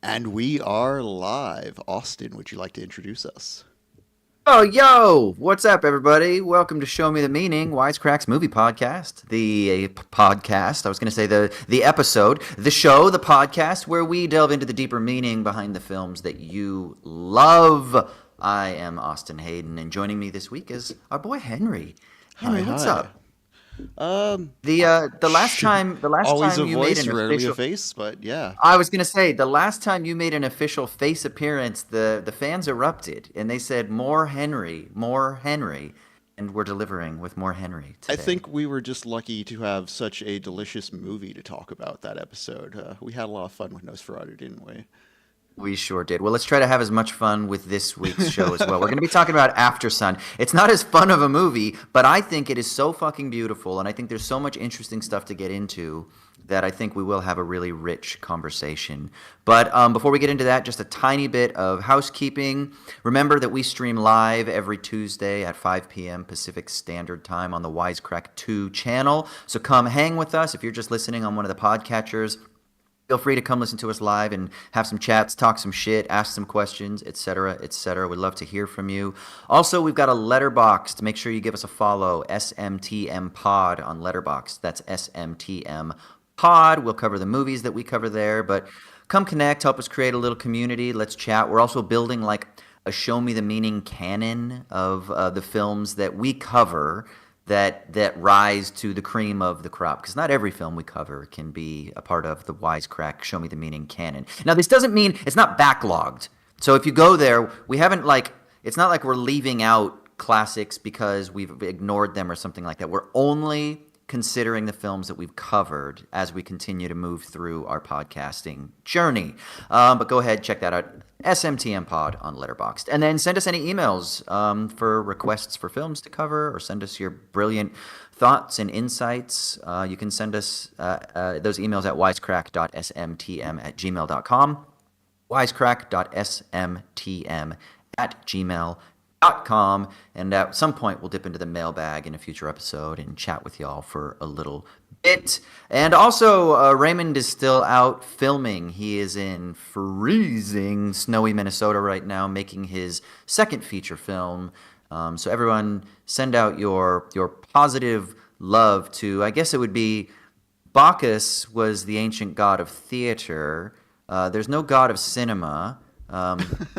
And we are live. Austin, would you like to introduce us? Oh, yo! What's up, everybody? Welcome to Show Me the Meaning, Wisecracks Movie Podcast. The podcast, I was going to say the episode, the show, the podcast, where we delve into the deeper meaning behind the films that you love. I am Austin Hayden, and joining me this week is our boy Henry. Hi, Henry, what's hi. up? Um, The last sh- time the last Always time a you made voice, an rarely a official face, but yeah. I was gonna say the last time you made an official face appearance, the fans erupted and they said more Henry, and we're delivering with more Henry I today. think we were just lucky to have such a delicious movie to talk about that episode. We had a lot of fun with Nosferatu, didn't we? We sure did. Well, let's try to have as much fun with this week's show as well. We're going to be talking about Aftersun. It's not as fun of a movie, but I think it is so fucking beautiful, and I think there's so much interesting stuff to get into that I think we will have a really rich conversation. But before we get into that, just a tiny bit of housekeeping. Remember that we stream live every Tuesday at 5 p.m. Pacific Standard Time on the Wisecrack 2 channel. So come hang with us if you're just listening on one of the podcatchers. Feel free to come listen to us live and have some chats, talk some shit, ask some questions, etc., etc. We'd love to hear from you. Also, we've got a Letterboxd. Make sure you give us a follow, SMTM Pod on Letterboxd. That's SMTM Pod. We'll cover the movies that we cover there, but come connect, help us create a little community. Let's chat. We're also building like a Show Me the Meaning canon of the films that we cover that rise to the cream of the crop, because not every film we cover can be a part of the Wisecrack Show Me the Meaning canon. Now, this doesn't mean it's not backlogged. So if you go there, we haven't like it's not like we're leaving out classics because we've ignored them or something like that. We're only considering the films that we've covered as we continue to move through our podcasting journey. But go ahead, check that out. SMTM Pod on Letterboxd. And then send us any emails for requests for films to cover, or send us your brilliant thoughts and insights. You can send us those emails at wisecrack.smtm@gmail.com. wisecrack.smtm@gmail.com. And at some point, we'll dip into the mailbag in a future episode and chat with y'all for a little bit. And also, Raymond is still out filming. He is in freezing, snowy Minnesota right now, making his second feature film. So everyone, send out your positive love to, I guess it would be, Bacchus was the ancient god of theater. There's no god of cinema.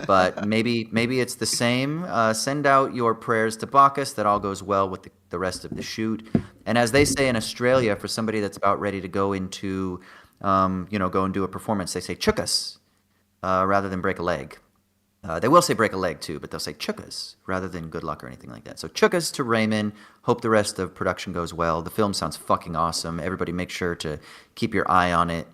But maybe it's the same. Send out your prayers to Bacchus that all goes well with the rest of the shoot. And as they say in Australia, for somebody that's about ready to go into, go and do a performance, they say chookus rather than break a leg. They will say break a leg too, but they'll say chookas rather than good luck or anything like that. So chookas to Raymond. Hope the rest of production goes well. The film sounds fucking awesome. Everybody make sure to keep your eye on it.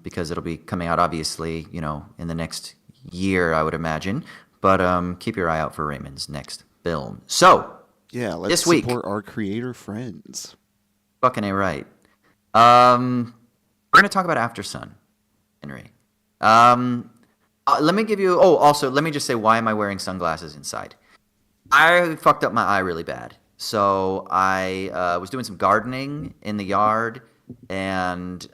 Because it'll be coming out obviously, in the next year, I would imagine. But keep your eye out for Raymond's next film. So Yeah, let's this week, support our creator friends. fucking a right. We're gonna talk about Aftersun, Henry. Let me give you. Oh, also, let me just say, why am I wearing sunglasses inside? I fucked up my eye really bad. So I was doing some gardening in the yard, and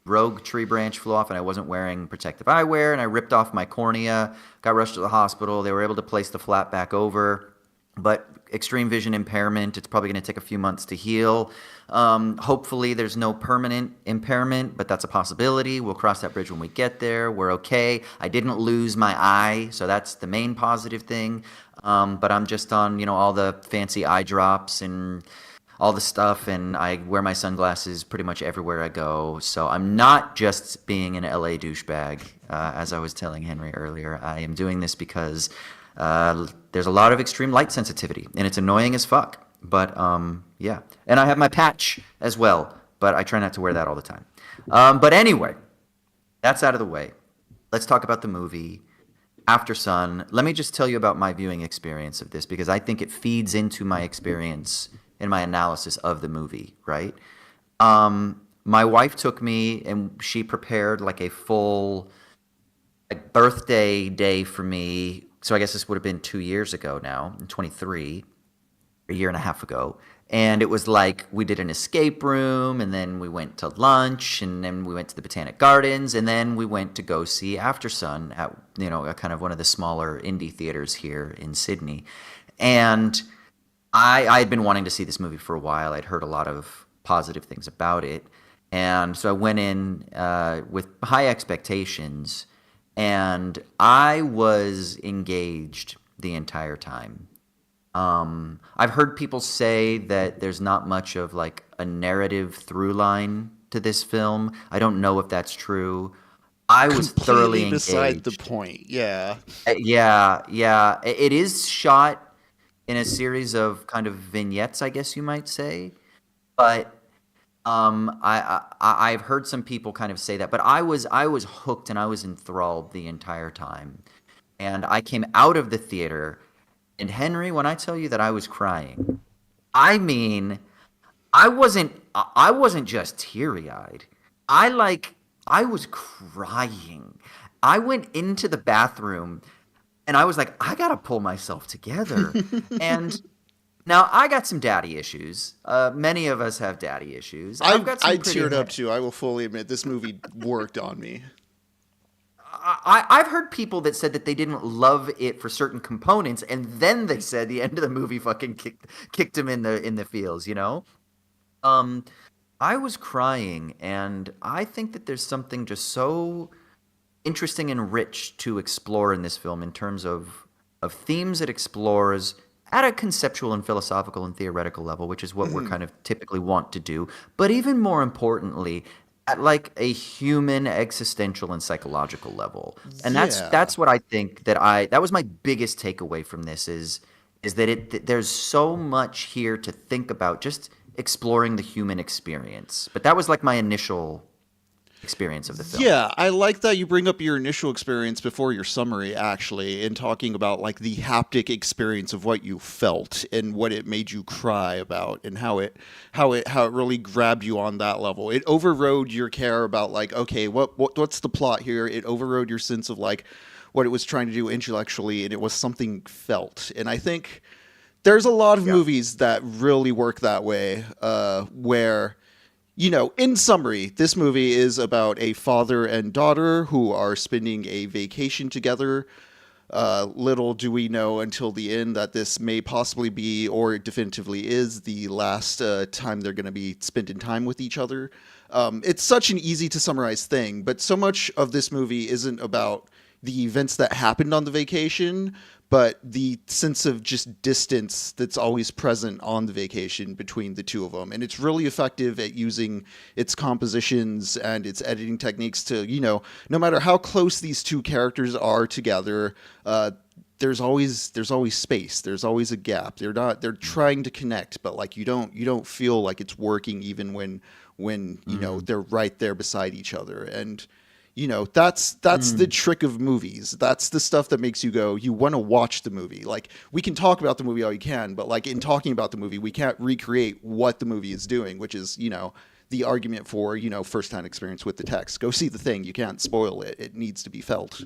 rogue tree branch flew off, and I wasn't wearing protective eyewear, and I ripped off my cornea, got rushed to the hospital. They were able to place the flap back over, but extreme vision impairment. It's probably going to take a few months to heal. Hopefully, there's no permanent impairment, but that's a possibility. We'll cross that bridge when we get there. We're okay. I didn't lose my eye, so that's the main positive thing. But I'm just on, all the fancy eye drops and all the stuff, and I wear my sunglasses pretty much everywhere I go. So I'm not just being an LA douchebag, as I was telling Henry earlier. I am doing this because there's a lot of extreme light sensitivity, and it's annoying as fuck. But yeah, and I have my patch as well, but I try not to wear that all the time. But anyway, that's out of the way. Let's talk about the movie Aftersun. Let me just tell you about my viewing experience of this, because I think it feeds into my experience in my analysis of the movie, right? My wife took me and she prepared like a full birthday day for me. So I guess this would have been 2 years ago now, in 23, a year and a half ago. And it was like we did an escape room, and then we went to lunch, and then we went to the Botanic Gardens, and then we went to go see Aftersun at a kind of one of the smaller indie theaters here in Sydney. And I had been wanting to see this movie for a while. I'd heard a lot of positive things about it, and so I went in with high expectations, and I was engaged the entire time. I've heard people say that there's not much of like a narrative through line to this film. I don't know if that's true. I was Completely thoroughly beside the engaged. point. Yeah. Yeah, yeah. It is shot in a series of kind of vignettes, I guess you might say. But I've heard some people kind of say that. But I was hooked and I was enthralled the entire time. And I came out of the theater, and Henry, when I tell you that I was crying, I mean, I wasn't just teary-eyed. I was crying. I went into the bathroom and I was like, I gotta pull myself together. And now I got some daddy issues. Many of us have daddy issues. I've got I some pretty. teared up too. I will fully admit this movie worked on me. I've heard people that said that they didn't love it for certain components, and then they said the end of the movie fucking kicked them in the feels. Um, I was crying, and I think that there's something just so interesting and rich to explore in this film in terms of themes it explores at a conceptual and philosophical and theoretical level, which is what we're kind of typically want to do, but even more importantly, at like a human existential and psychological level. And that's Yeah. that's what I think that was my biggest takeaway from this is that there's so much here to think about just exploring the human experience. But that was like my initial experience of the film. Yeah, I like that you bring up your initial experience before your summary, actually, in talking about like the haptic experience of what you felt and what it made you cry about, and how it really grabbed you on that level. It overrode your care about like, okay, what's the plot here? It overrode your sense of like what it was trying to do intellectually, and it was something felt. And I think there's a lot of Yeah. movies that really work that way, where in summary, this movie is about a father and daughter who are spending a vacation together. Little do we know until the end that this may possibly be, or definitively is, the last time they're going to be spending time with each other. It's such an easy to summarize thing, but so much of this movie isn't about the events that happened on the vacation, but the sense of just distance that's always present on the vacation between the two of them. And it's really effective at using its compositions and its editing techniques to, no matter how close these two characters are together, there's always space. There's always a gap. They're trying to connect, but like you don't feel like it's working even when they're right there beside each other. And that's the trick of movies. That's the stuff that makes you go, you want to watch the movie. Like, we can talk about the movie all you can, but like in talking about the movie, we can't recreate what the movie is doing, which is, the argument for, first-hand experience with the text. Go see the thing. You can't spoil it. It needs to be felt.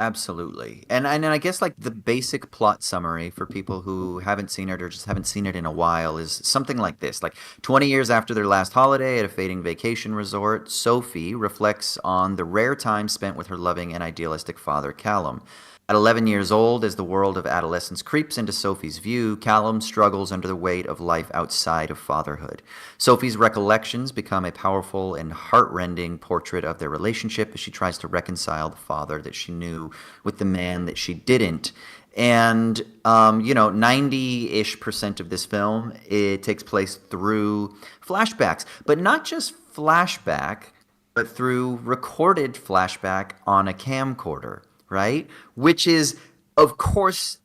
Absolutely. And I guess like the basic plot summary for people who haven't seen it or just haven't seen it in a while is something like this. Like 20 years after their last holiday at a fading vacation resort, Sophie reflects on the rare time spent with her loving and idealistic father, Callum. At 11 years old, as the world of adolescence creeps into Sophie's view, Callum struggles under the weight of life outside of fatherhood. Sophie's recollections become a powerful and heartrending portrait of their relationship as she tries to reconcile the father that she knew with the man that she didn't. And 90-ish% of this film, it takes place through flashbacks, but not just flashback, but through recorded flashback on a camcorder, right? Which is, of course,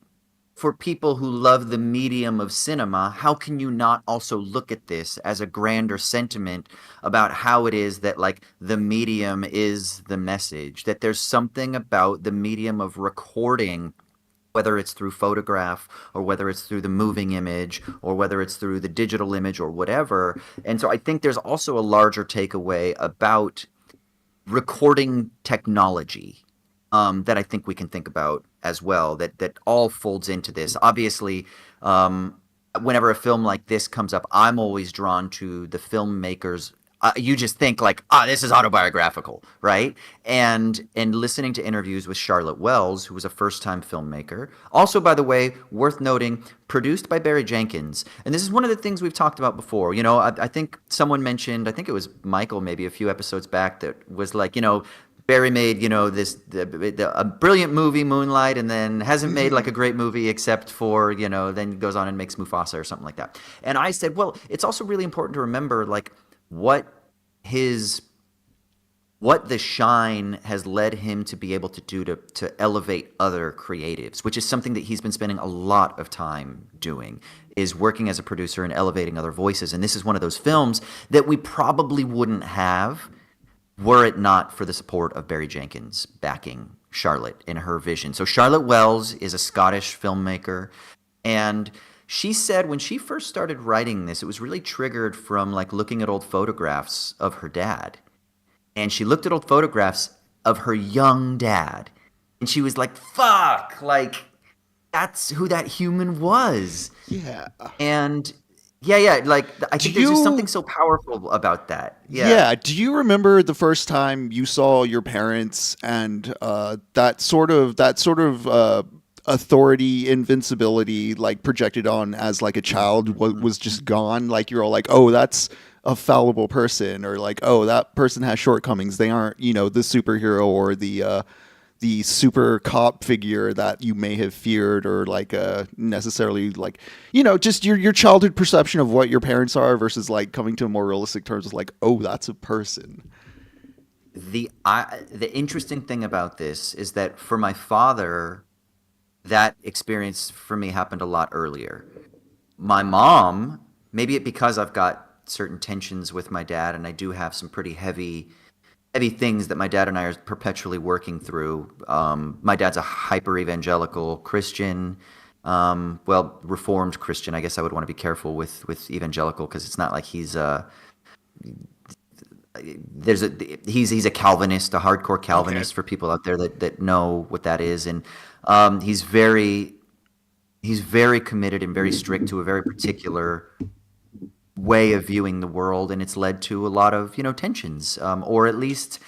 for people who love the medium of cinema, how can you not also look at this as a grander sentiment about how it is that, like, the medium is the message? That there's something about the medium of recording, whether it's through photograph or whether it's through the moving image or whether it's through the digital image or whatever. And so I think there's also a larger takeaway about recording technology that I think we can think about as well, that all folds into this. Obviously, whenever a film like this comes up, I'm always drawn to the filmmakers. You just think like, this is autobiographical, right? And listening to interviews with Charlotte Wells, who was a first-time filmmaker, also, by the way, worth noting, produced by Barry Jenkins. And this is one of the things we've talked about before. I think someone mentioned, I think it was Michael, maybe a few episodes back, that was like, Barry made, a brilliant movie, Moonlight, and then hasn't made like a great movie except for, then goes on and makes Mufasa or something like that. And I said, well, it's also really important to remember like what the shine has led him to be able to do to elevate other creatives, which is something that he's been spending a lot of time doing, is working as a producer and elevating other voices. And this is one of those films that we probably wouldn't have were it not for the support of Barry Jenkins backing Charlotte in her vision. So Charlotte Wells is a Scottish filmmaker, and she said when she first started writing this, it was really triggered from like looking at old photographs of her dad. And she looked at old photographs of her young dad, and she was like, fuck, like that's who that human was. Yeah. And yeah, like I think there's just something so powerful about that. Yeah. Do you remember the first time you saw your parents and that sort of authority, invincibility, like projected on as like a child was just gone? Like you're all like, oh, that's a fallible person, or like, oh, that person has shortcomings. They aren't, the superhero or the super cop figure that you may have feared, or like necessarily like, just your childhood perception of what your parents are versus like coming to more realistic terms of like, oh, that's a person. The interesting thing about this is that for my father, that experience for me happened a lot earlier. My mom, maybe because I've got certain tensions with my dad, and I do have some pretty heavy things that my dad and I are perpetually working through. My dad's a hyper evangelical Christian, Reformed Christian. I guess I would want to be careful with evangelical, because it's not like he's he's a Calvinist, a hardcore Calvinist, okay, for people out there that know what that is, and he's very committed and very strict to a very particular way of viewing the world, and it's led to a lot of tensions, or at least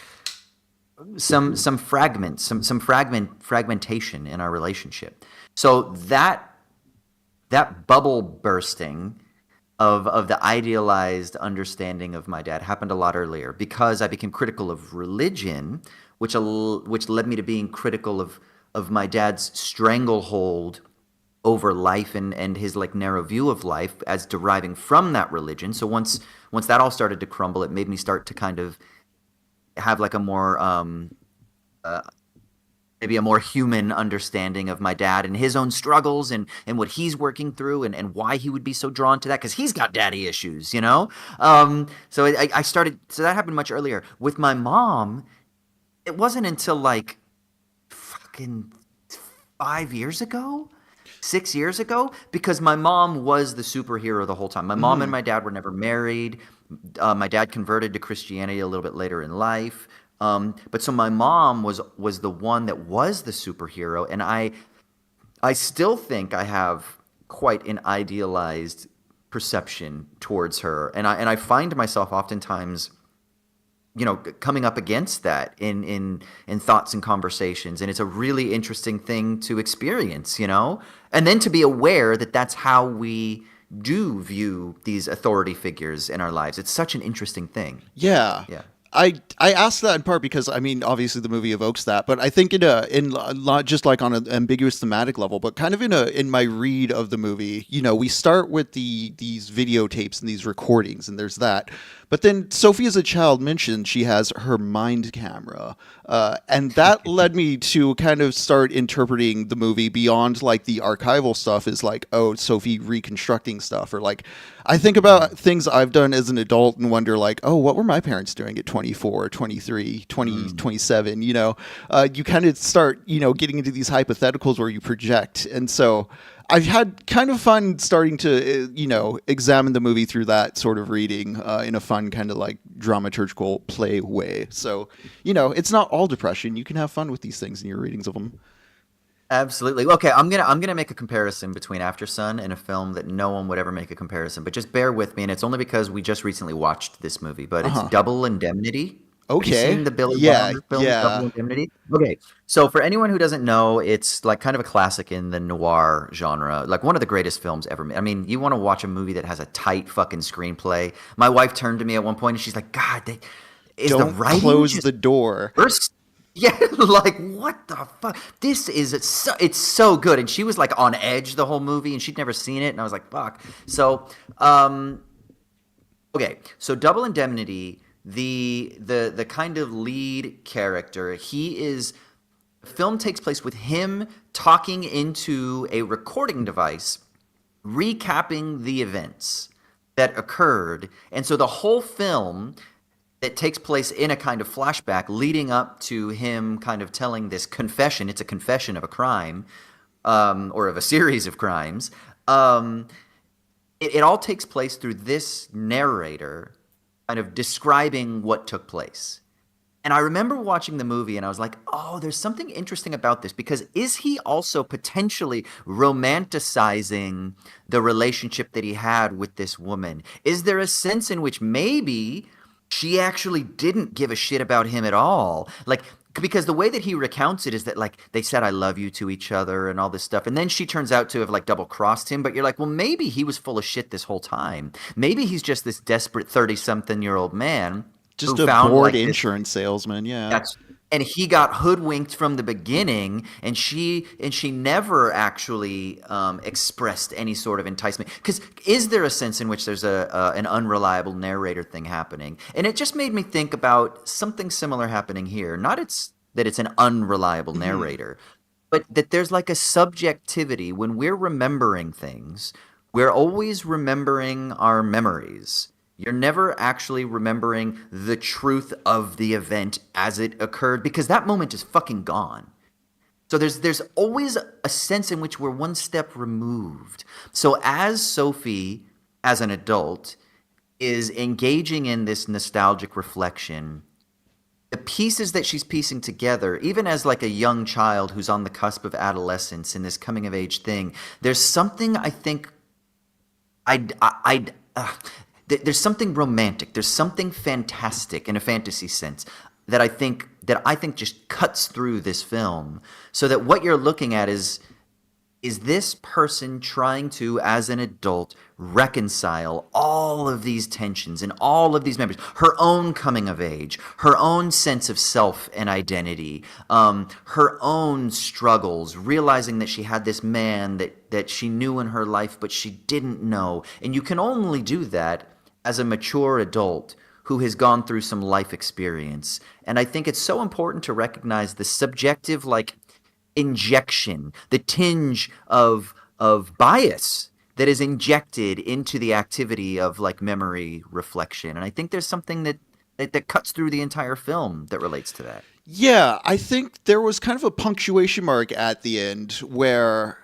some fragmentation in our relationship. So that bubble bursting of the idealized understanding of my dad happened a lot earlier, because I became critical of religion, which led me to being critical of my dad's stranglehold over life and his like narrow view of life as deriving from that religion. So once that all started to crumble, it made me start to kind of have like a more maybe a more human understanding of my dad and his own struggles and what he's working through, and why he would be so drawn to that, because he's got daddy issues, So I started. So that happened much earlier. With my mom, it wasn't until like fucking 5 years ago. 6 years ago, because my mom was the superhero the whole time. My mom and my dad were never married. My dad converted to Christianity a little bit later in life. But so my mom was the one that was the superhero, and I still think I have quite an idealized perception towards her, and I find myself oftentimes coming up against that in thoughts and conversations. And it's a really interesting thing to experience, and then to be aware that that's how we do view these authority figures in our lives. It's such an interesting thing. Yeah. I asked that in part because, I mean, obviously the movie evokes that, but I think in not just like on an ambiguous thematic level, but kind of in my read of the movie, we start with these videotapes and these recordings, and there's that. But then Sophie, as a child, mentioned she has her mind camera, and that led me to kind of start interpreting the movie beyond like the archival stuff is like, oh, Sophie reconstructing stuff, or like I think about things I've done as an adult and wonder like, oh, what were my parents doing at 24, 23, 20, 27, you kind of start, getting into these hypotheticals where you project. And so I've had kind of fun starting to, examine the movie through that sort of reading in a fun kind of like dramaturgical play way. So, it's not all depression. You can have fun with these things in your readings of them. Absolutely. Okay, I'm gonna make a comparison between Aftersun and a film that no one would ever make a comparison, but just bear with me, and it's only because we just recently watched this movie, but it's Uh-huh. Double Indemnity. Have you Okay. seen the Billy Yeah, Wilder film yeah. Double Indemnity? Okay, so for anyone who doesn't know, it's like kind of a classic in the noir genre, like one of the greatest films ever made. I mean, you want to watch a movie that has a tight fucking screenplay. My wife turned to me at one point and she's like, "God, is the Don't writing close just the door. worse?" Yeah, like what the fuck? This is it's so good. And she was like on edge the whole movie, and she'd never seen it, and I was like, fuck. So, okay, so Double Indemnity, the kind of lead character, he is. The film takes place with him talking into a recording device, recapping the events that occurred, and so the whole film that takes place in a kind of flashback leading up to him kind of telling this confession. It's a confession of a crime, or of a series of crimes. Um, it all takes place through this narrator kind of describing what took place. And I remember watching the movie and I was like, oh, there's something interesting about this because is he also potentially romanticizing the relationship that he had with this woman? Is there a sense in which maybe she actually didn't give a shit about him at all? Like, because the way that he recounts it is that like they said I love you to each other and all this stuff, and then she turns out to have like double crossed him, but you're like, well, maybe he was full of shit this whole time. Maybe he's just this desperate 30-something-year-old man who Just a found bored like this. insurance salesman, yeah. That's and he got hoodwinked from the beginning, and she never actually expressed any sort of enticement. Because is there a sense in which there's an unreliable narrator thing happening? And it just made me think about something similar happening here. Not it's that it's an unreliable Hmm. narrator, but that there's like a subjectivity when we're remembering things. We're always remembering our memories. You're never actually remembering the truth of the event as it occurred because that moment is fucking gone. So there's always a sense in which we're one step removed. So as Sophie, as an adult, is engaging in this nostalgic reflection, the pieces that she's piecing together, even as like a young child who's on the cusp of adolescence in this coming of age thing, there's something I think I there's something romantic. There's something fantastic in a fantasy sense that I think just cuts through this film, so that what you're looking at is this person trying to, as an adult, reconcile all of these tensions and all of these memories, her own coming of age, her own sense of self and identity, her own struggles, realizing that she had this man that she knew in her life, but she didn't know. And you can only do that as a mature adult who has gone through some life experience. And I think it's so important to recognize the subjective, like, injection, the tinge of bias that is injected into the activity of like memory reflection. And I think there's something that cuts through the entire film that relates to that. Yeah, I think there was kind of a punctuation mark at the end where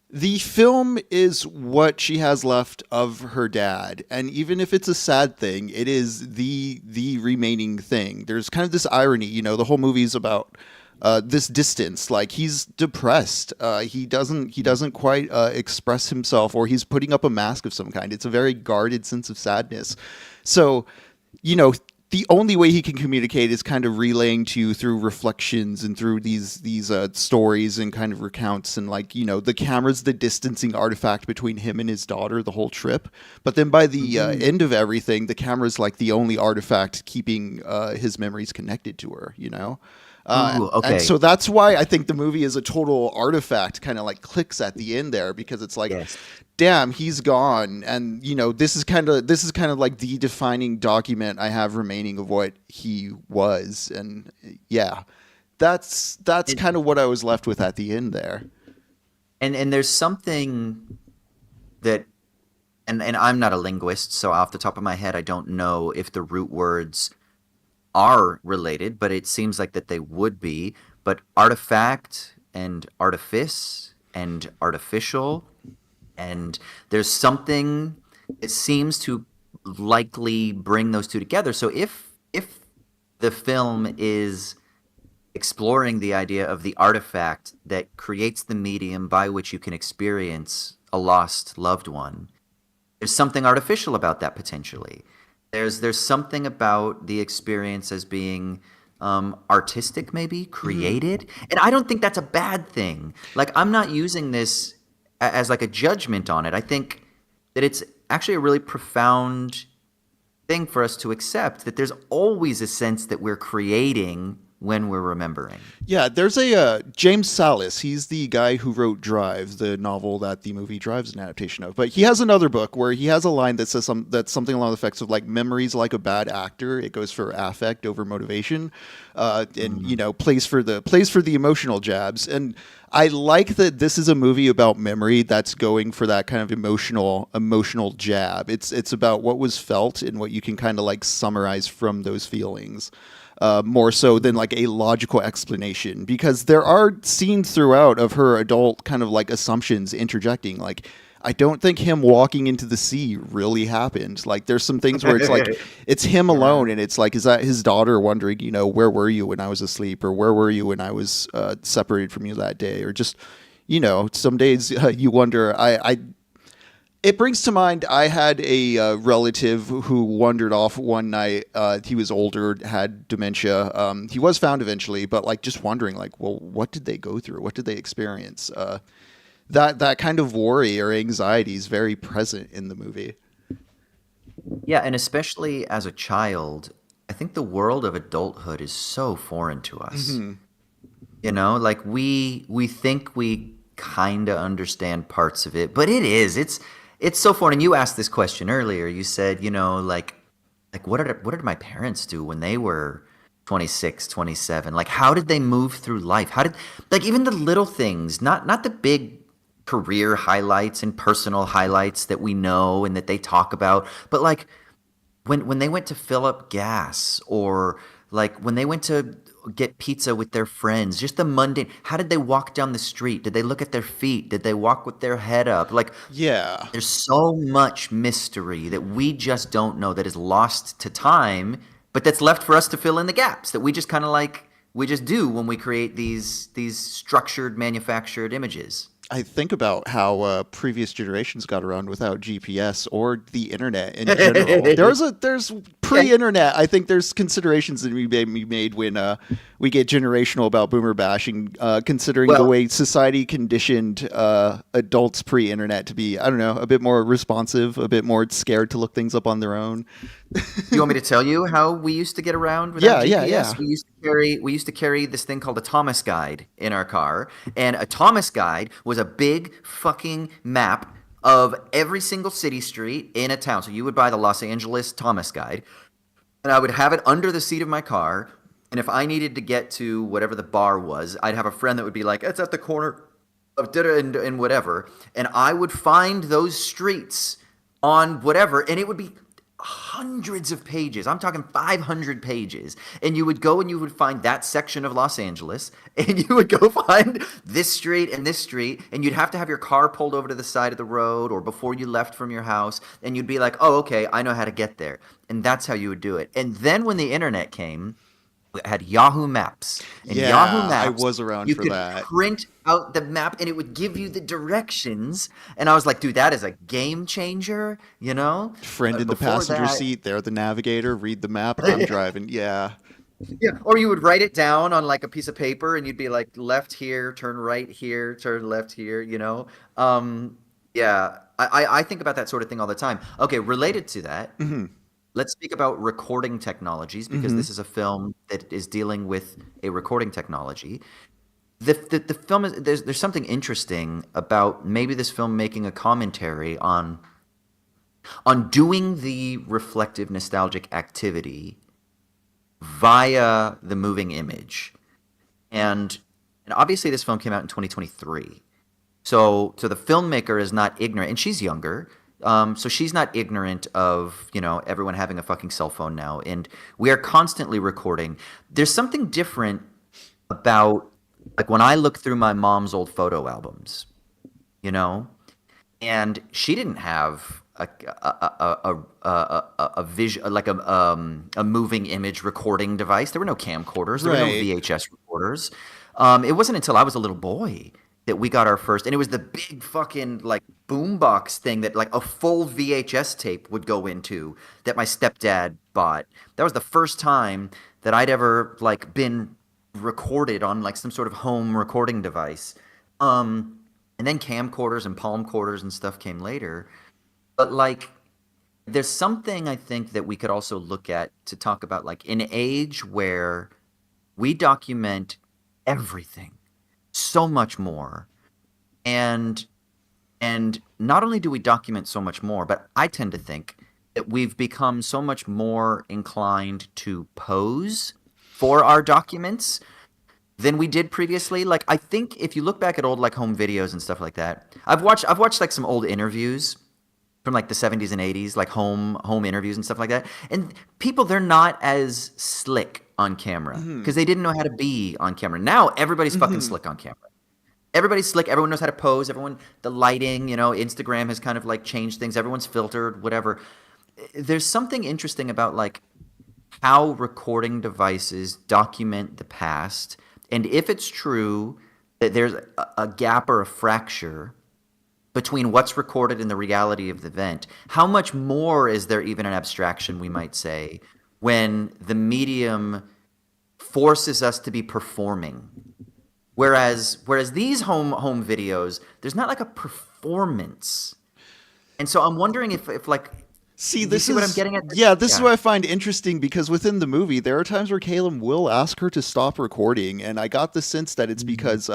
the film is what she has left of her dad, and even if it's a sad thing, it is the remaining thing. There's kind of this irony, the whole movie's about this distance. Like he's depressed. He doesn't quite express himself, or he's putting up a mask of some kind. It's a very guarded sense of sadness. So, you know, the only way he can communicate is kind of relaying to you through reflections and through these stories and kind of recounts, and like the camera's the distancing artifact between him and his daughter the whole trip. But then by the Mhm. end of everything, the camera's like the only artifact keeping his memories connected to her. Ooh, And okay. so that's why I think the movie is a total artifact, kind of like clicks at the end there, because it's like, Yes. damn, he's gone, and this is kind of like the defining document I have remaining of what he was, and yeah, that's And, kind of what I was left with at the end there. and there's something that and I'm not a linguist, so off the top of my head, I don't know if the root words are related, but it seems like that they would be. But artifact and artifice and artificial, and there's something that seems to likely bring those two together. So if the film is exploring the idea of the artifact that creates the medium by which you can experience a lost loved one. There's something artificial about that potentially. There's something about the experience as being artistic, maybe Mhm. created, and I don't think that's a bad thing. Like I'm not using this as like a judgment on it. I think that it's actually a really profound thing for us to accept that there's always a sense that we're creating when we're remembering. Yeah, there's a James Salas. He's the guy who wrote Drive, the novel that the movie Drive is an adaptation of. But he has another book where he has a line that says that's something along the effects of like memories like a bad actor. It goes for affect over motivation, and Mm. plays for the emotional jabs. And I like that this is a movie about memory that's going for that kind of emotional jab. It's about what was felt and what you can kind of like summarize from those feelings more so than like a logical explanation, because there are scenes throughout of her adult kind of like assumptions interjecting. Like, I don't think him walking into the sea really happened. Like, there's some things where it's like it's him Yeah. alone, and it's like, is that his daughter wondering, where were you when I was asleep, or where were you when I was separated from you that day, or just, some days you wonder. It brings to mind, I had a relative who wandered off one night. He was older, had dementia. He was found eventually, but like just wondering, like, well, what did they go through? What did they experience? That kind of worry or anxiety is very present in the movie. Yeah, and especially as a child, I think the world of adulthood is so foreign to us. Hmm. You know, like we think we kind of understand parts of it, but it's so foreign. And you asked this question earlier. You said, like what did my parents do when they were 26, 27? Like how did they move through life? How did like even the little things, not the big career highlights and personal highlights that we know and that they talk about, but like when they went to fill up gas, or like when they went to get pizza with their friends, just the mundane. How did they walk down the street? Did they look at their feet? Did they walk with their head up? Like Yeah, there's so much mystery that we just don't know, that is lost to time, but that's left for us to fill in the gaps that we just kind of like we just do when we create these structured manufactured images. I think about how previous generations got around without GPS or the internet in general. There's Yeah. pre-internet. I think there's considerations that we may be made when we get generational about boomer bashing, considering the Well, way society conditioned adults pre-internet to be, I don't know, a bit more responsive, a bit more scared to look things up on their own. you want me to tell you how we used to get around without Yeah, yeah, GPS? yeah. We used to carry this thing called a Thomas guide in our car, and a Thomas guide was a big fucking map of every single city street in a town. So you would buy the Los Angeles Thomas guide, and I would have it under the seat of my car. And if I needed to get to whatever the bar was, I'd have a friend that would be like, "It's at the corner of da and whatever," and I would find those streets on whatever, and it would be hundreds of pages. I'm talking 500 pages. And you would go and you would find that section of Los Angeles, and you would go find this street, and you'd have to have your car pulled over to the side of the road or before you left from your house, and you'd be like, "Oh, okay, I know how to get there." And that's how you would do it. And then when the internet came, it had Yahoo Maps. And Yahoo Yeah, I Maps, was around you for could that. print out the map and it would give you the directions. And I was like, dude, that is a game changer, you know? Friend But in the before passenger that, seat, they're the navigator, read the map, I'm driving. Yeah. yeah, or you would write it down on like a piece of paper and you'd be like, left here, turn right here, turn left here, you know? Yeah, I think about that sort of thing all the time. Okay, related to that, Hmm. let's speak about recording technologies because Hmm. this is a film that is dealing with a recording technology. The film is there's something interesting about maybe this film making a commentary on doing the reflective nostalgic activity via the moving image. And obviously this film came out in 2023. So the filmmaker is not ignorant, and she's younger. So she's not ignorant of everyone having a fucking cell phone now, and we are constantly recording. There's something different about like when I look through my mom's old photo albums, you know, and she didn't have a vision like a moving image recording device. There were no camcorders. There were no Right. VHS camcorders. It wasn't until I was a little boy that we got our first, and it was the big fucking like boombox thing that like a full VHS tape would go into that my stepdad bought. That was the first time that I'd ever like been recorded on like some sort of home recording device. And then camcorders and palm quarters and stuff came later. But like there's something I think that we could also look at to talk about like an age where we document everything so much more. And and not only do we document so much more, but I tend to think that we've become so much more inclined to pose for our documents than we did previously. Like I think if you look back at old like home videos and stuff like that, I've watched like some old interviews from like the 70s and 80s, like home interviews and stuff like that. And people, they're not as slick on camera because they didn't know how to be on camera. Now everybody's fucking slick on camera. Everybody's slick. Everyone knows how to pose. Everyone, the lighting, Instagram has kind of like changed things. Everyone's filtered, whatever. There's something interesting about like how recording devices document the past. And if it's true that there's a gap or a fracture between what's recorded and the reality of the event, how much more is there even an abstraction, we might say, when the medium forces us to be performing? Whereas these home videos, there's not like a performance. And so I'm wondering if like, See, do you this see is what I'm getting at? yeah, this is Yeah. what I find interesting because within the movie, there are times where Caleb will ask her to stop recording, and I got the sense that it's because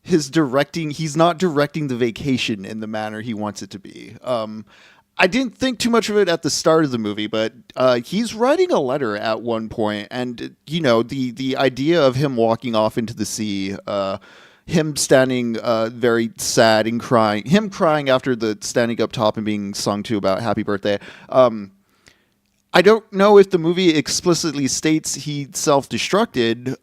he's not directing the vacation in the manner he wants it to be. I didn't think too much of it at the start of the movie, but he's writing a letter at one point, and the idea of him walking off into the sea, him standing very sad and crying, him crying after the standing up top and being sung to about happy birthday. I don't know if the movie explicitly states he self-destructed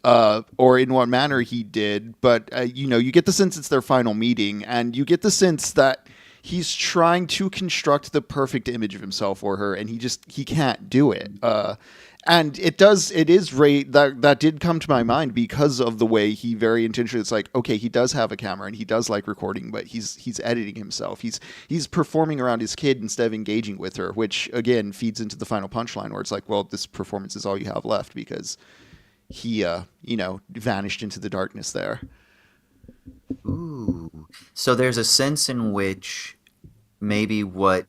or in what manner he did, but you get the sense it's their final meeting, and you get the sense that he's trying to construct the perfect image of himself for her, and he can't do it. And it is that did come to my mind because of the way he very intentionally, it's like, okay, he does have a camera and he does like recording, but he's editing himself. He's performing around his kid instead of engaging with her, which again feeds into the final punchline where it's like, well, this performance is all you have left because he vanished into the darkness there. Ooh. So there's a sense in which maybe what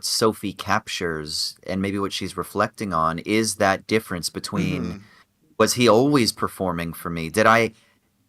Sophie captures and maybe what she's reflecting on is that difference between was he always performing for me? Did I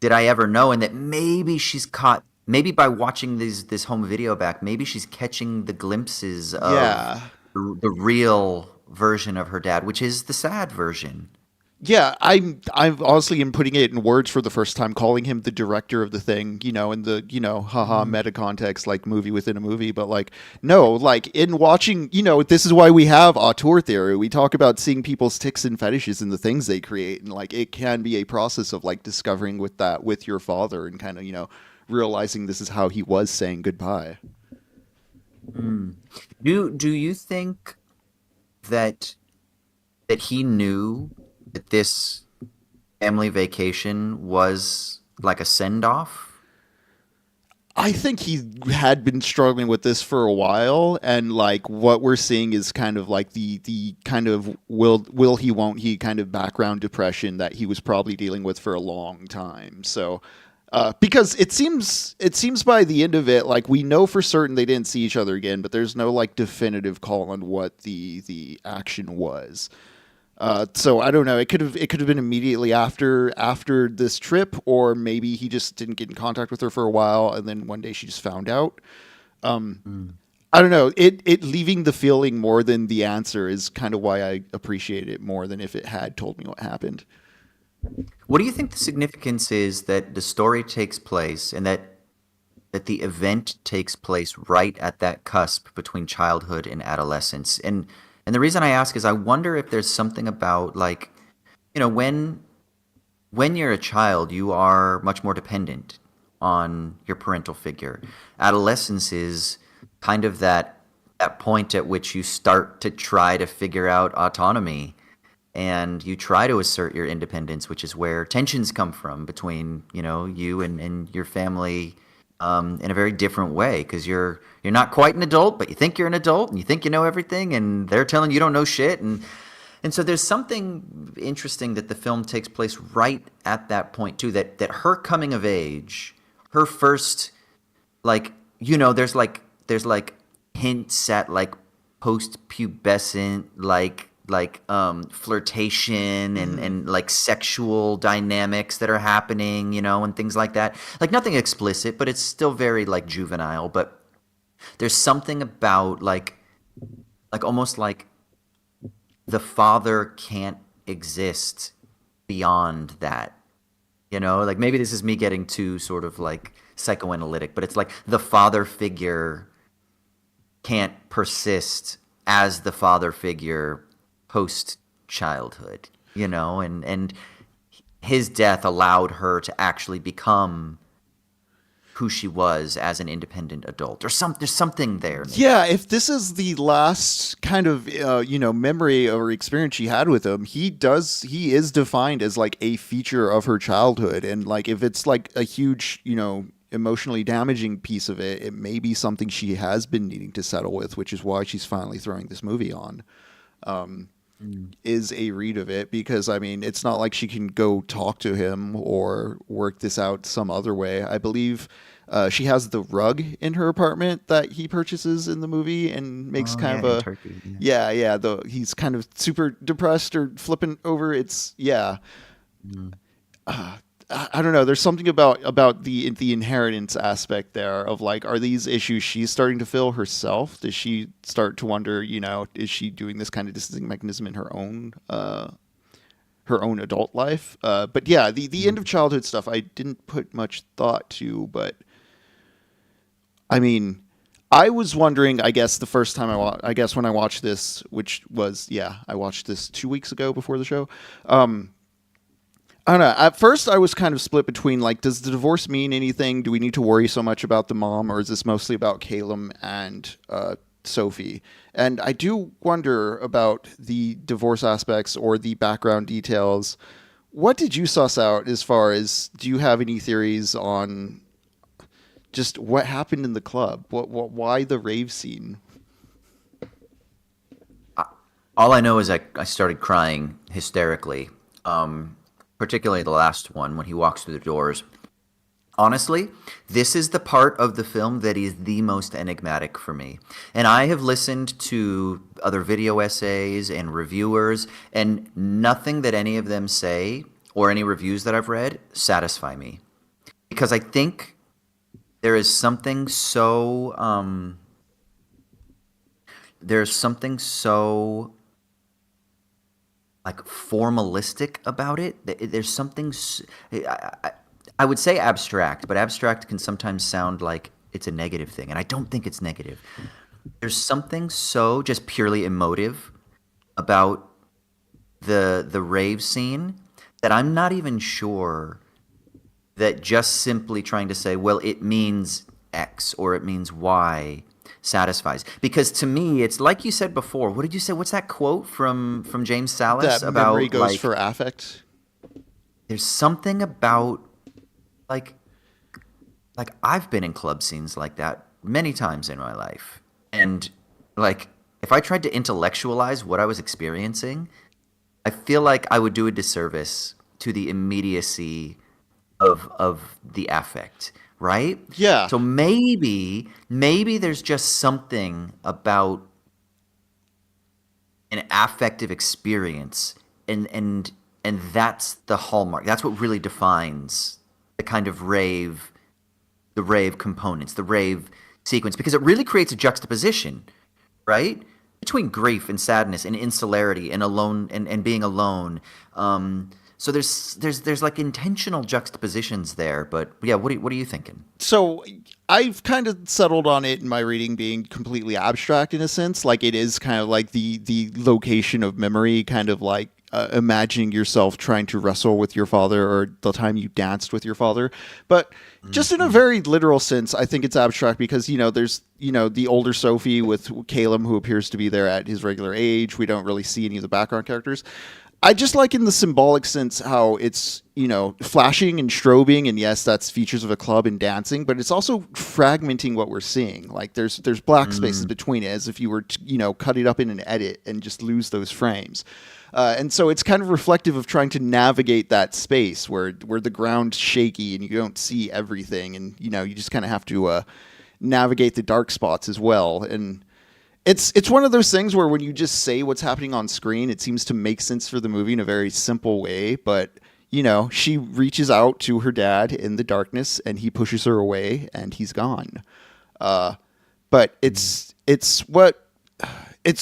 ever know? And that maybe she's caught, maybe by watching this home video back, maybe she's catching the glimpses of Yeah. the real version of her dad, which is the sad version. Yeah, I'm honestly am putting it in words for the first time, calling him the director of the thing, in the haha meta context, like movie within a movie. But like, no, like in watching, this is why we have auteur theory. We talk about seeing people's tics and fetishes in the things they create, and like it can be a process of like discovering with your father and kind of realizing this is how he was saying goodbye. Do you think that he knew that this family vacation was like a send off? I think he had been struggling with this for a while, and like what we're seeing is kind of like the kind of will he won't he kind of background depression that he was probably dealing with for a long time. So because it seems by the end of it, like we know for certain they didn't see each other again, but there's no like definitive call on what the action was. So I don't know. It could have been immediately after this trip, or maybe he just didn't get in contact with her for a while, and then one day she just found out. I don't know. It leaving the feeling more than the answer is kind of why I appreciate it more than if it had told me what happened. What do you think the significance is that the story takes place and that the event takes place right at that cusp between childhood and adolescence? And the reason I ask is I wonder if there's something about like, when you're a child, you are much more dependent on your parental figure. Adolescence is kind of that point at which you start to try to figure out autonomy. and you try to assert your independence, which is where tensions come from between, you and your family, in a very different way, because you're not quite an adult, but you think you're an adult and you think you know everything, and they're telling you don't know shit. And so there's something interesting that the film takes place right at that point too, that her coming of age, her first, like, there's hints at like post-pubescent flirtation and like sexual dynamics that are happening, and things like that. Like nothing explicit, but it's still very like juvenile. But there's something about like almost like the father can't exist beyond that. Like maybe this is me getting too sort of like psychoanalytic, but it's like the father figure can't persist as the father figure post childhood, and his death allowed her to actually become who she was as an independent adult, or there's something there. Maybe. Yeah, if this is the last kind of memory or experience she had with him, he is defined as like a feature of her childhood, and like if it's like a huge emotionally damaging piece of it, it may be something she has been needing to settle with, which is why she's finally throwing this movie on. Is a read of it, because I mean it's not like she can go talk to him or work this out some other way. I believe she has the rug in her apartment that he purchases in the movie and makes kind of a Turkey, he's kind of super depressed or flipping over. It's I don't know. There's something about the inheritance aspect there of like, are these issues she's starting to feel herself? Does she start to wonder, is she doing this kind of distancing mechanism in her own adult life? But yeah, the end of childhood stuff I didn't put much thought to, but I mean, I was wondering, I guess the first time when I watched this, which was, I watched this 2 weeks ago before the show. I don't know. At first, I was kind of split between, like, does the divorce mean anything? Do we need to worry so much about the mom, or is this mostly about Caleb and Sophie? And I do wonder about the divorce aspects or the background details. What did you suss out as far as, do you have any theories on just what happened in the club? Why the rave scene? All I know is I started crying hysterically. Particularly the last one when he walks through the doors. Honestly, this is the part of the film that is the most enigmatic for me. And I have listened to other video essays and reviewers, and nothing that any of them say or any reviews that I've read satisfy me. Because I think there is something so like formalistic about it. There's something, I would say abstract, but abstract can sometimes sound like it's a negative thing, and I don't think it's negative. There's something so just purely emotive about the rave scene that I'm not even sure that just simply trying to say, well, it means X or it means Y satisfies. Because to me, it's like you said before. What did you say? What's that quote from James Salas That about memory goes like, for affect? There's something about like I've been in club scenes like that many times in my life. And like if I tried to intellectualize what I was experiencing, I feel like I would do a disservice to the immediacy of the affect. Right? Yeah. So maybe there's just something about an affective experience, and that's the hallmark. That's what really defines the kind of the rave components, the rave sequence, because it really creates a juxtaposition, right? Between grief and sadness and insularity and alone and being alone. So there's like intentional juxtapositions there, but yeah, what are you thinking? So I've kind of settled on it in my reading being completely abstract in a sense. Like it is kind of like the location of memory, kind of like imagining yourself trying to wrestle with your father or the time you danced with your father. But just in a very literal sense, I think it's abstract because, there's, the older Sophie with Caleb who appears to be there at his regular age. We don't really see any of the background characters. I just like in the symbolic sense how it's, flashing and strobing, and yes, that's features of a club and dancing, but it's also fragmenting what we're seeing. Like there's black spaces Mm, between it, as if you were to, cut it up in an edit and just lose those frames. And so it's kind of reflective of trying to navigate that space where the ground's shaky and you don't see everything, and you just kind of have to navigate the dark spots as well. And it's one of those things where when you just say what's happening on screen, it seems to make sense for the movie in a very simple way. But she reaches out to her dad in the darkness, and he pushes her away, and he's gone. But it's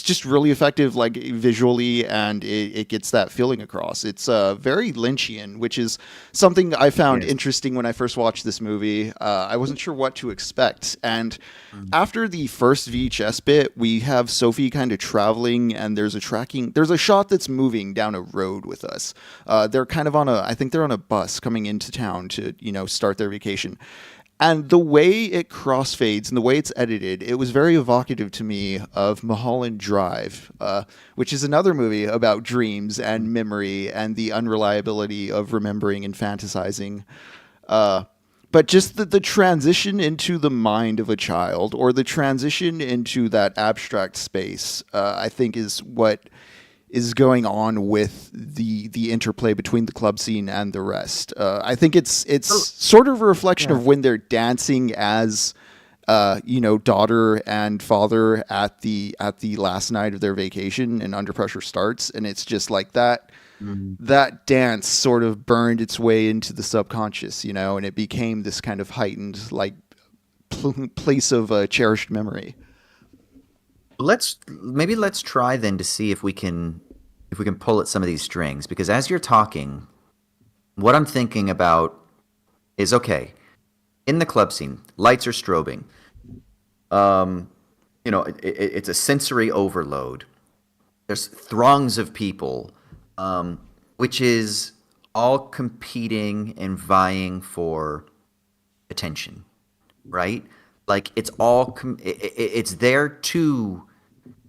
just really effective, like visually, and it gets that feeling across. It's very Lynchian, which is something I found yes. interesting when I first watched this movie. I wasn't sure what to expect, and Mm, after the first VHS bit, we have Sophie kind of traveling, and there's a shot that's moving down a road with us. They're kind of I think they're on a bus coming into town to start their vacation. And the way it crossfades and the way it's edited, it was very evocative to me of Mulholland Drive, which is another movie about dreams and memory and the unreliability of remembering and fantasizing. But just the transition into the mind of a child, or the transition into that abstract space, I think is what is going on with the interplay between the club scene and the rest. I think it's so- sort of a reflection yeah. of when they're dancing as daughter and father at the last night of their vacation, and Under Pressure starts, and it's just like that. Mm. That dance sort of burned its way into the subconscious, and it became this kind of heightened, like, place of cherished memory. Let's try then to see if we can pull at some of these strings, because as you're talking, what I'm thinking about is, okay, in the club scene, lights are strobing. It's a sensory overload. There's throngs of people, which is all competing and vying for attention, right? Like it's all it's there to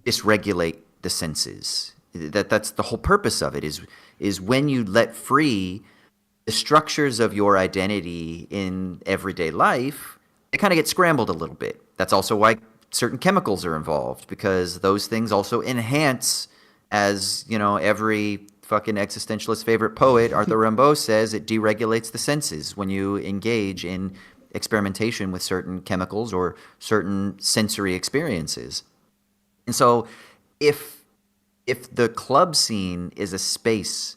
dysregulate the senses. That's the whole purpose of it. Is when you let free the structures of your identity in everyday life, they kind of get scrambled a little bit. That's also why certain chemicals are involved, because those things also enhance, as every fucking existentialist favorite poet, Arthur Rimbaud, says, it deregulates the senses when you engage in experimentation with certain chemicals or certain sensory experiences. And so if the club scene is a space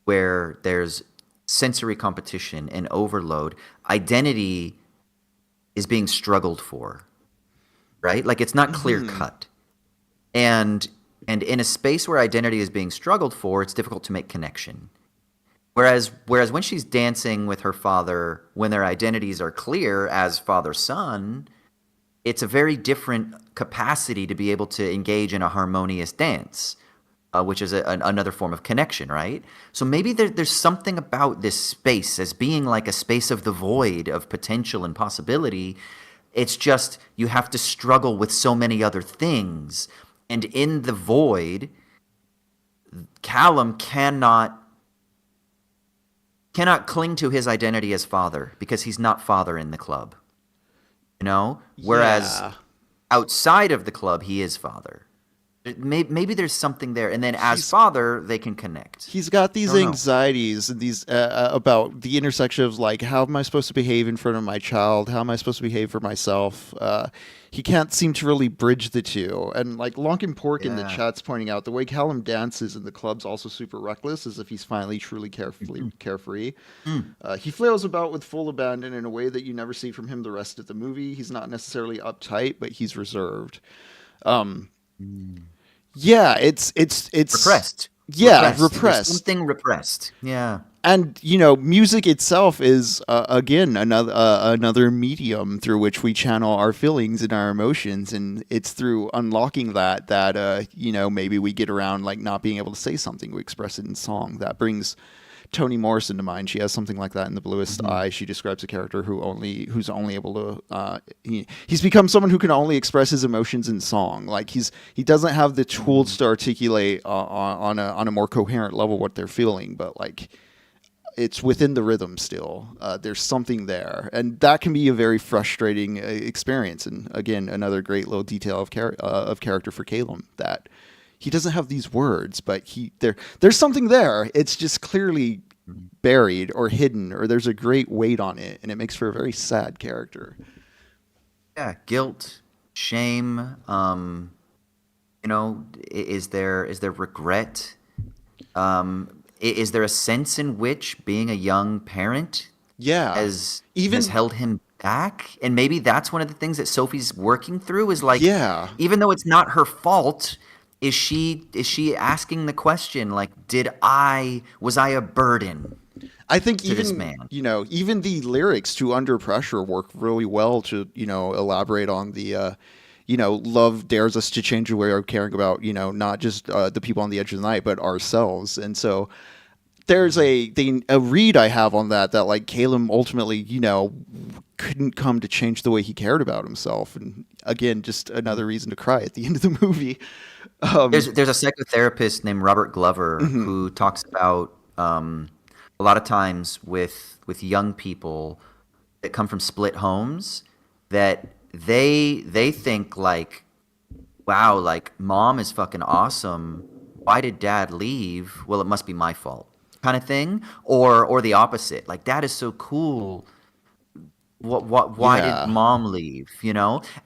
where there's sensory competition and overload, identity is being struggled for, right? Like it's not clear cut. And in a space where identity is being struggled for, it's difficult to make connection. Whereas when she's dancing with her father, when their identities are clear as father-son, it's a very different capacity to be able to engage in a harmonious dance, which is another form of connection, right? So maybe there's something about this space as being like a space of the void of potential and possibility. It's just you have to struggle with so many other things. And in the void, Callum cannot cling to his identity as father because he's not father in the club. Whereas Yeah. outside of the club, he is father. Maybe there's something there, and then as He's father, they can connect. he's got I these don't know. anxieties and these about the intersection of, like, how am I supposed to behave in front of my child? How am I supposed to behave for myself? He can't seem to really bridge the two. And like Lonkin Pork in the Yeah. chat's pointing out, the way Callum dances in the club's also super reckless, as if he's finally truly carefree. Mm. He flails about with full abandon in a way that you never see from him the rest of the movie. He's not necessarily uptight, but he's reserved. Um, Mm. yeah, it's Repressed. yeah, There's repressed. something repressed. Yeah. And music itself is again another medium through which we channel our feelings and our emotions, and it's through unlocking that maybe we get around, like, not being able to say something, we express it in song. That brings Toni Morrison to mind. She has something like that in The Bluest Eye. She describes a character who's only able to he's become someone who can only express his emotions in song. Like he doesn't have the tools to articulate on a more coherent level what they're feeling, but like it's within the rhythm still. There's something there, and that can be a very frustrating experience. And again, another great little detail of character for Caleb, that he doesn't have these words, but there's something there. It's just clearly buried or hidden, or there's a great weight on it, and it makes for a very sad character. Yeah, guilt, shame. Is there regret? Is there a sense in which being a young parent has held him back? And maybe that's one of the things that Sophie's working through is like, even though it's not her fault, is she asking the question like, was I a burden? I think to this man? Even the lyrics to Under Pressure work really well to, elaborate on the, love dares us to change the way we're caring about, not just the people on the edge of the night, but ourselves. And so there's a read I have on that like Caleb ultimately, couldn't come to change the way he cared about himself. And again, just another reason to cry at the end of the movie. There's a psychotherapist named Robert Glover who talks about a lot of times with young people that come from split homes that they think like, wow, like mom is fucking awesome. Why did dad leave? Well, it must be my fault, kind of thing. Or the opposite. Like dad is so cool. Why did mom leave?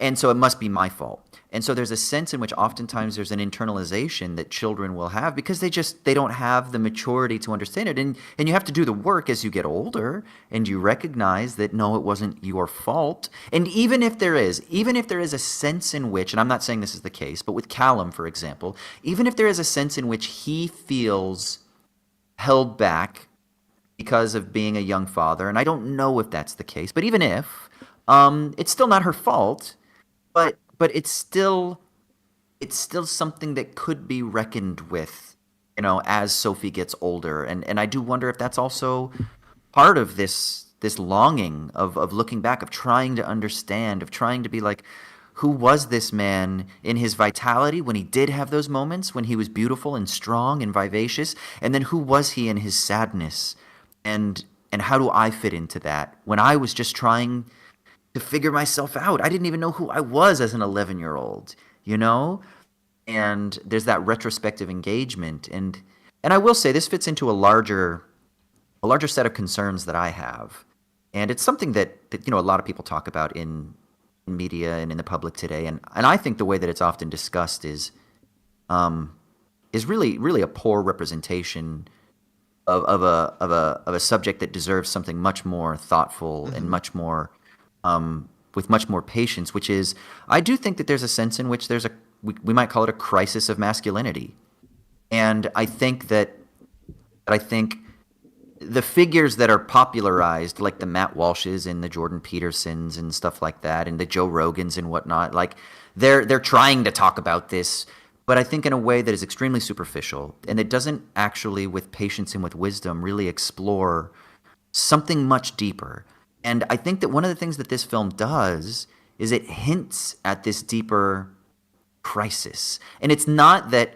And so it must be my fault. And so there's a sense in which oftentimes there's an internalization that children will have because they don't have the maturity to understand it. And you have to do the work as you get older and you recognize that no, it wasn't your fault. And even if there is a sense in which, and I'm not saying this is the case, but with Callum, for example, even if there is a sense in which he feels held back because of being a young father, and I don't know if that's the case, but even if, it's still not her fault, but it's still something that could be reckoned with, as Sophie gets older, and I do wonder if that's also part of this longing of looking back, of trying to understand, of trying to be like, who was this man in his vitality when he did have those moments when he was beautiful and strong and vivacious, and then who was he in his sadness? And how do I fit into that when I was just trying to figure myself out? I didn't even know who I was as an 11-year-old, And there's that retrospective engagement, and I will say this fits into a larger set of concerns that I have, and it's something that a lot of people talk about in media and in the public today, and I think the way that it's often discussed is really a poor representation of a subject that deserves something much more thoughtful and much more with much more patience, which is, I do think that there's a sense in which we might call it a crisis of masculinity. And I think the figures that are popularized, like the Matt Walshes and the Jordan Petersons and stuff like that, and the Joe Rogans and whatnot, like they're trying to talk about this, but I think in a way that is extremely superficial, and it doesn't actually, with patience and with wisdom, really explore something much deeper. And I think that one of the things that this film does is it hints at this deeper crisis. And it's not that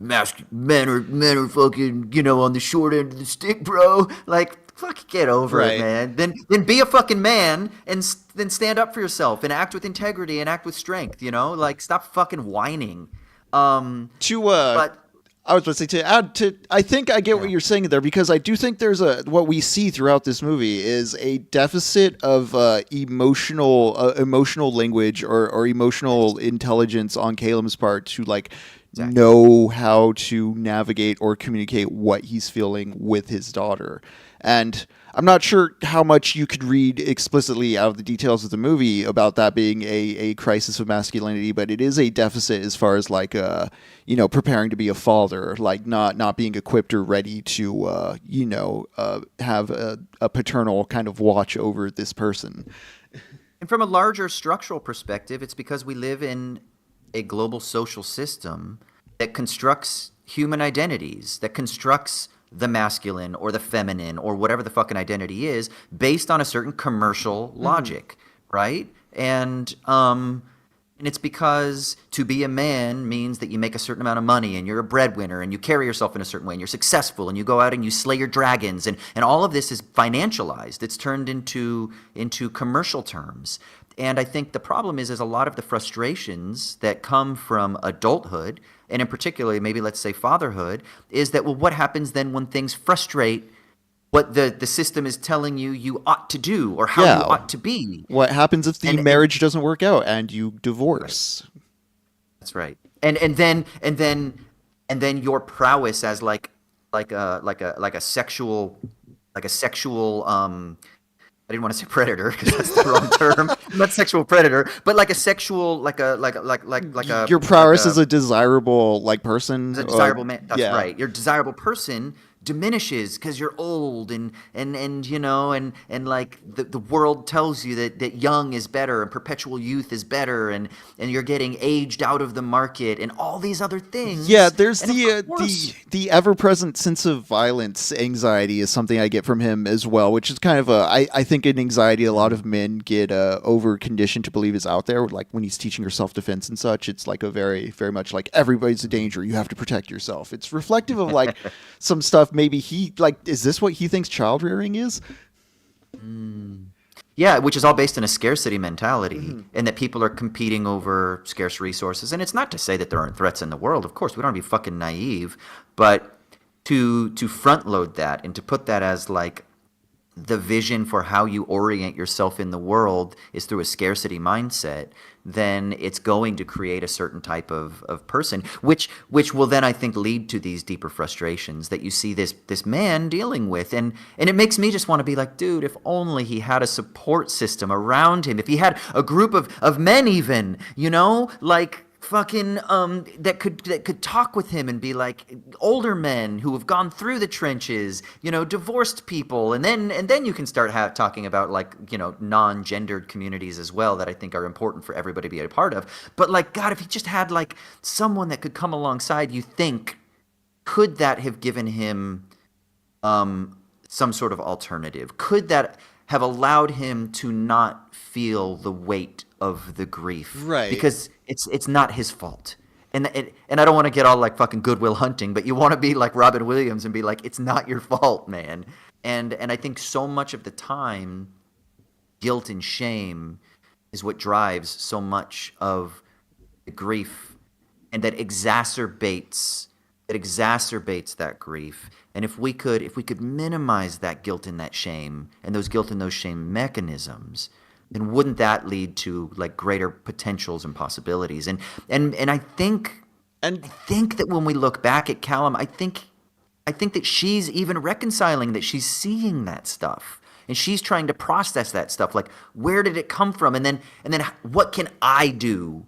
men are fucking, on the short end of the stick, bro. Like, fuck, get over it, man. Then be a fucking man and then stand up for yourself and act with integrity and act with strength, Like, stop fucking whining. I was going to say, to add to, I think I get what you're saying there, because I do think there's what we see throughout this movie is a deficit of emotional language or emotional intelligence on Caleb's part to know how to navigate or communicate what he's feeling with his daughter. And I'm not sure how much you could read explicitly out of the details of the movie about that being a crisis of masculinity, but it is a deficit as far as preparing to be a father, like not being equipped or ready to have a paternal kind of watch over this person. And from a larger structural perspective, it's because we live in a global social system that constructs human identities, that constructs the masculine or the feminine or whatever the fucking identity is based on a certain commercial logic, right? And it's because to be a man means that you make a certain amount of money and you're a breadwinner and you carry yourself in a certain way and you're successful and you go out and you slay your dragons, and all of this is financialized. It's turned into commercial terms. And I think the problem is a lot of the frustrations that come from adulthood, and in particular, maybe let's say fatherhood, is that, well, what happens then when things frustrate what the system is telling you ought to do or how you ought to be? What happens if the marriage doesn't work out and you divorce? Right. That's right. And then your prowess as like a sexual I didn't want to say predator because that's the wrong term. Not sexual predator, but like a sexual like a your prowess as a desirable person. As a desirable man. That's right. Your desirable person diminishes because you're old and like the world tells you that young is better and perpetual youth is better and you're getting aged out of the market and all these other things. Yeah, there's the ever-present sense of violence anxiety is something I get from him as well, which is kind of I think an anxiety a lot of men get over conditioned to believe is out there. Like when he's teaching her self-defense and such, it's like a very, very much like everybody's a danger. You have to protect yourself. It's reflective of like some stuff. Maybe he is this what he thinks child rearing is? Yeah, which is all based on a scarcity mentality and that people are competing over scarce resources. And it's not to say that there aren't threats in the world. Of course, we don't want to be fucking naive, but to front load that and to put that as like the vision for how you orient yourself in the world is through a scarcity mindset, then it's going to create a certain type of person, which will then, I think, lead to these deeper frustrations that you see this man dealing with. And it makes me just want to be like, dude, if only he had a support system around him, if he had a group of men even, like fucking that could talk with him and be like older men who have gone through the trenches, divorced people, and then you can start talking about like non-gendered communities as well that I think are important for everybody to be a part of. But like, God, if he just had like someone that could come alongside, you think, could that have given him some sort of alternative? Could that have allowed him to not feel the weight of the grief? Right. Because it's not his fault. And I don't want to get all like fucking Goodwill Hunting, but you want to be like Robin Williams and be like, it's not your fault, man. And I think so much of the time, guilt and shame is what drives so much of the grief, and that exacerbates that grief. And if we could minimize that guilt and that shame and those guilt and those shame mechanisms, then wouldn't that lead to like greater potentials and possibilities? And I think that when we look back at Callum, I think that she's even reconciling that she's seeing that stuff and she's trying to process that stuff. Like, where did it come from? And then what can I do?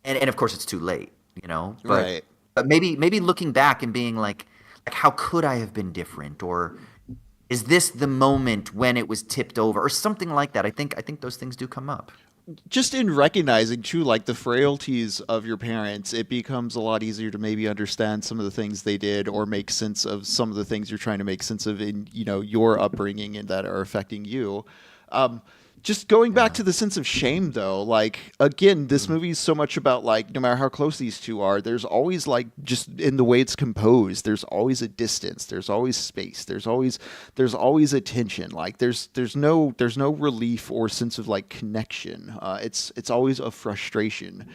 And of course it's too late, But, right. But maybe looking back and being like how could I have been different? Or is this the moment when it was tipped over or something like that? I think those things do come up. Just in recognizing too, like the frailties of your parents, it becomes a lot easier to maybe understand some of the things they did or make sense of some of the things you're trying to make sense of in, your upbringing and that are affecting you. Just going back to the sense of shame, though, like, again, this movie is so much about, like, no matter how close these two are, there's always, like, just in the way it's composed, there's always a distance, there's always space, there's always a tension. Like, there's no relief or sense of, like, connection. It's always a frustration.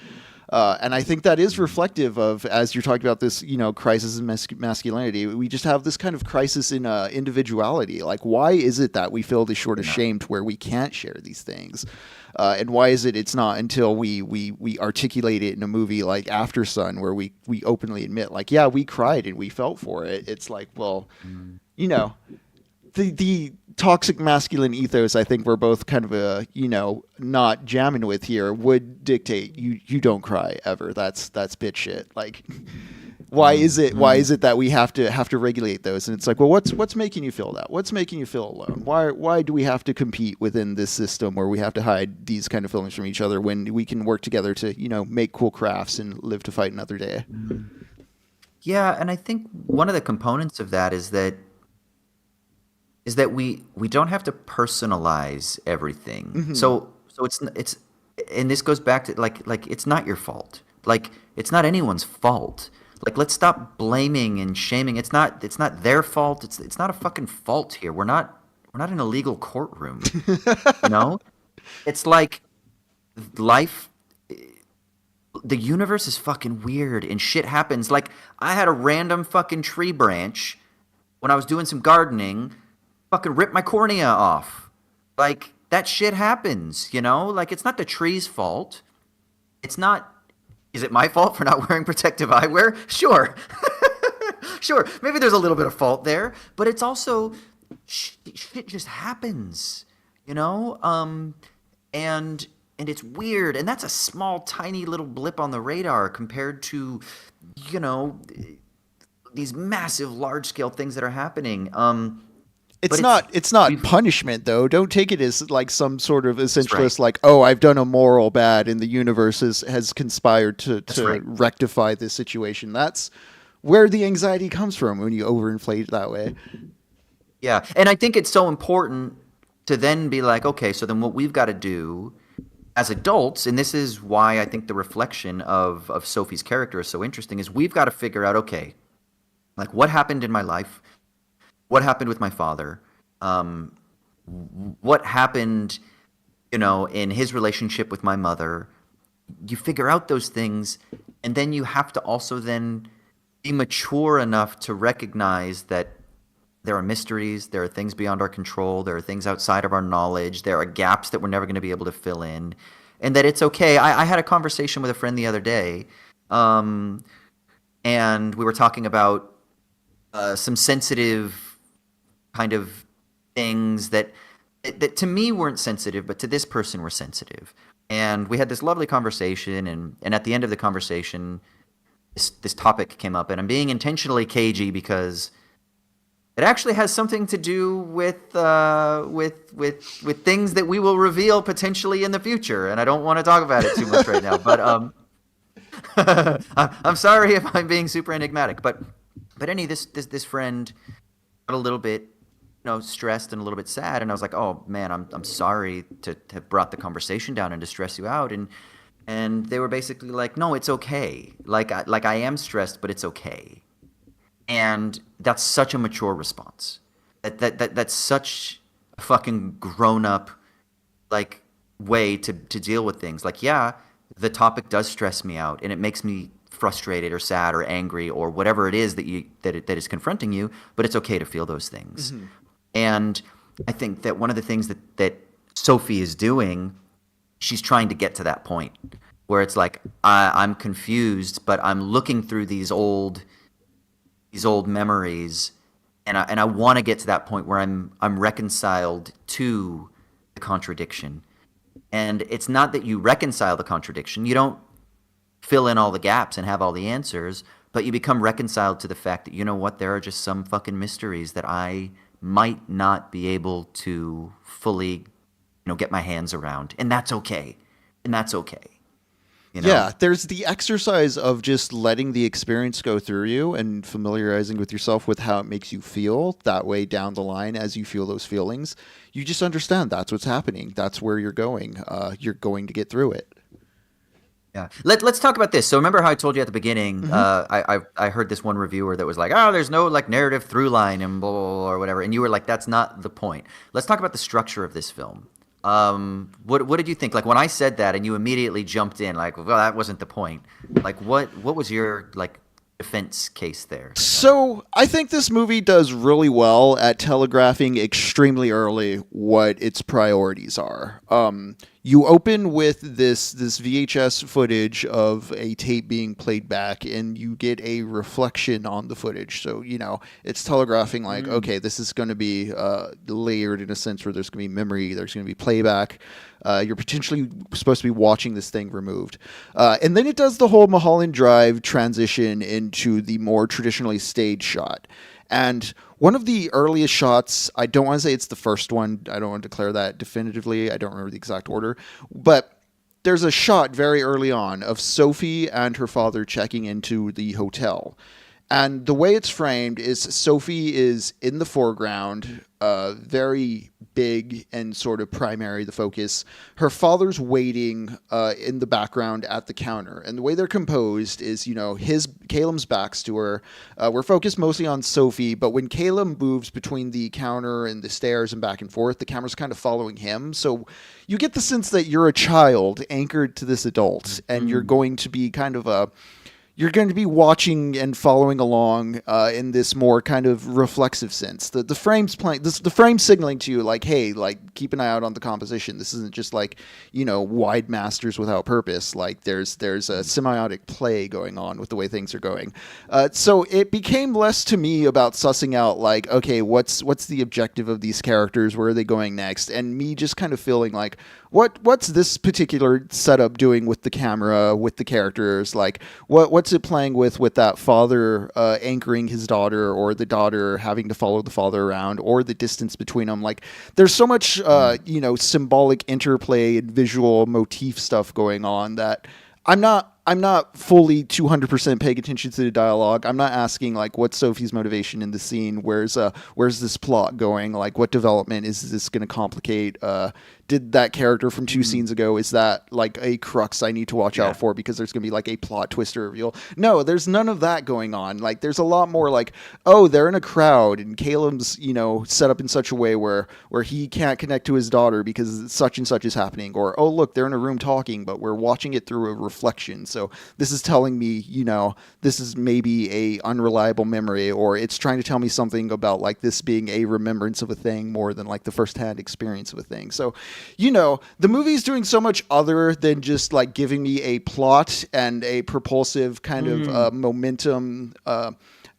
And I think that is reflective of, as you're talking about this, crisis in masculinity, we just have this kind of crisis in individuality. Like, why is it that we feel this sort of shame to where we can't share these things? And why is it's not until we articulate it in a movie like Aftersun where we openly admit, like, yeah, we cried and we felt for it. It's like, well, the toxic masculine ethos, I think we're both kind of not jamming with here, would dictate you don't cry ever. That's bitch shit. Like, why is it that we have to regulate those? And it's like, well, what's making you feel that? What's making you feel alone? Why do we have to compete within this system where we have to hide these kind of feelings from each other when we can work together to make cool crafts and live to fight another day? Yeah, and I think one of the components of that is that we don't have to personalize everything. Hmm. So it's and this goes back to like it's not your fault. Like it's not anyone's fault. Like let's stop blaming and shaming. It's not their fault. It's not a fucking fault here. We're not in a legal courtroom, you know? It's like life the universe is fucking weird and shit happens. Like I had a random fucking tree branch when I was doing some gardening fucking rip my cornea off. Like that shit happens, you know? Like it's not the tree's fault. It's not Is it my fault for not wearing protective eyewear? Sure. Sure. Maybe there's a little bit of fault there, but it's also shit just happens, you know? And it's weird, and that's a small tiny little blip on the radar compared to, you know, these massive large scale things that are happening. It's But not punishment though. Don't take it as like some sort of that's right. essentialist like, oh, I've done a moral bad and the universe has conspired That's to right. rectify this situation. That's where the anxiety comes from when you overinflate it that way. Yeah. And I think it's so important to then be like, okay, so then what we've got to do as adults, and this is why I think the reflection of Sophie's character is so interesting, is we've got to figure out, okay, like what happened in my life? What happened with my father? Um, what happened, in his relationship with my mother? You figure out those things, and then you have to also then be mature enough to recognize that there are mysteries, there are things beyond our control, there are things outside of our knowledge, there are gaps that we're never going to be able to fill in, and that it's okay. I had a conversation with a friend the other day, um, and we were talking about some sensitive kind of things that to me weren't sensitive, but to this person were sensitive. And we had this lovely conversation, and at the end of the conversation, this topic came up, and I'm being intentionally cagey because it actually has something to do with things that we will reveal potentially in the future, and I don't want to talk about it too much right now. But I'm sorry if I'm being super enigmatic. But this friend got a little bit stressed and a little bit sad, and I was like, oh man, I'm sorry to have brought the conversation down and to stress you out, and they were basically like, no, it's okay. Like I am stressed, but it's okay. And that's such a mature response. That's such a fucking grown up like way to deal with things. Like, yeah, the topic does stress me out and it makes me frustrated or sad or angry or whatever it is that is confronting you, but it's okay to feel those things. Hmm. And I think that one of the things that Sophie is doing, she's trying to get to that point where it's like I'm confused, but I'm looking through these old memories, and I want to get to that point where I'm reconciled to the contradiction. And it's not that you reconcile the contradiction. You don't fill in all the gaps and have all the answers, but you become reconciled to the fact that, you know what, there are just some fucking mysteries that I might not be able to fully, get my hands around. And that's okay. And that's okay. You know? Yeah, there's the exercise of just letting the experience go through you and familiarizing with yourself with how it makes you feel. That way, down the line, as you feel those feelings, you just understand that's what's happening. That's where you're going. You're going to get through it. Yeah. Let's talk about this. So remember how I told you at the beginning, Hmm. I heard this one reviewer that was like, oh, there's no like narrative through line and blah, blah, blah, or whatever. And you were like, that's not the point. Let's talk about the structure of this film. What did you think? Like when I said that and you immediately jumped in like, well, that wasn't the point. Like what was your like defense case there? So I think this movie does really well at telegraphing extremely early what its priorities are. You open with this VHS footage of a tape being played back, and you get a reflection on the footage. So it's telegraphing like, Mm. okay, this is going to be layered in a sense where there's going to be memory, there's going to be playback. You're potentially supposed to be watching this thing removed. And then it does the whole Mulholland Drive transition into the more traditionally staged shot. And one of the earliest shots, I don't want to say it's the first one. I don't want to declare that definitively. I don't remember the exact order. But there's a shot very early on of Sophie and her father checking into the hotel. And the way it's framed is Sophie is in the foreground, very big and sort of primary, the focus. Her father's waiting in the background at the counter. And the way they're composed is, Caleb's back's to her. We're focused mostly on Sophie, but when Caleb moves between the counter and the stairs and back and forth, the camera's kind of following him. So you get the sense that you're a child anchored to this adult, and you're going to be kind of you're going to be watching and following along in this more kind of reflexive sense. The frame's playing, the frame signaling to you like, hey, like keep an eye out on the composition. This isn't just like wide masters without purpose. Like there's a semiotic play going on with the way things are going. So it became less to me about sussing out like, okay, what's the objective of these characters? Where are they going next? And me just kind of feeling like, what's this particular setup doing with the camera, with the characters? Like, what's it playing with that father anchoring his daughter, or the daughter having to follow the father around, or the distance between them? Like, there's so much, symbolic interplay and visual motif stuff going on that I'm not fully 200% paying attention to the dialogue. I'm not asking like what's Sophie's motivation in the scene. Where's this plot going? Like what development is this going to complicate? Did that character from two scenes ago, is that like a crux I need to watch out for because there's going to be like a plot twist or reveal? No, there's none of that going on. Like there's a lot more like, oh, they're in a crowd and Caleb's, set up in such a way where he can't connect to his daughter because such and such is happening. Or, oh, look, they're in a room talking, but we're watching it through a reflection. So this is telling me, this is maybe a unreliable memory, or it's trying to tell me something about like this being a remembrance of a thing more than like the firsthand experience of a thing. So, the movie's doing so much other than just like giving me a plot and a propulsive kind of momentum.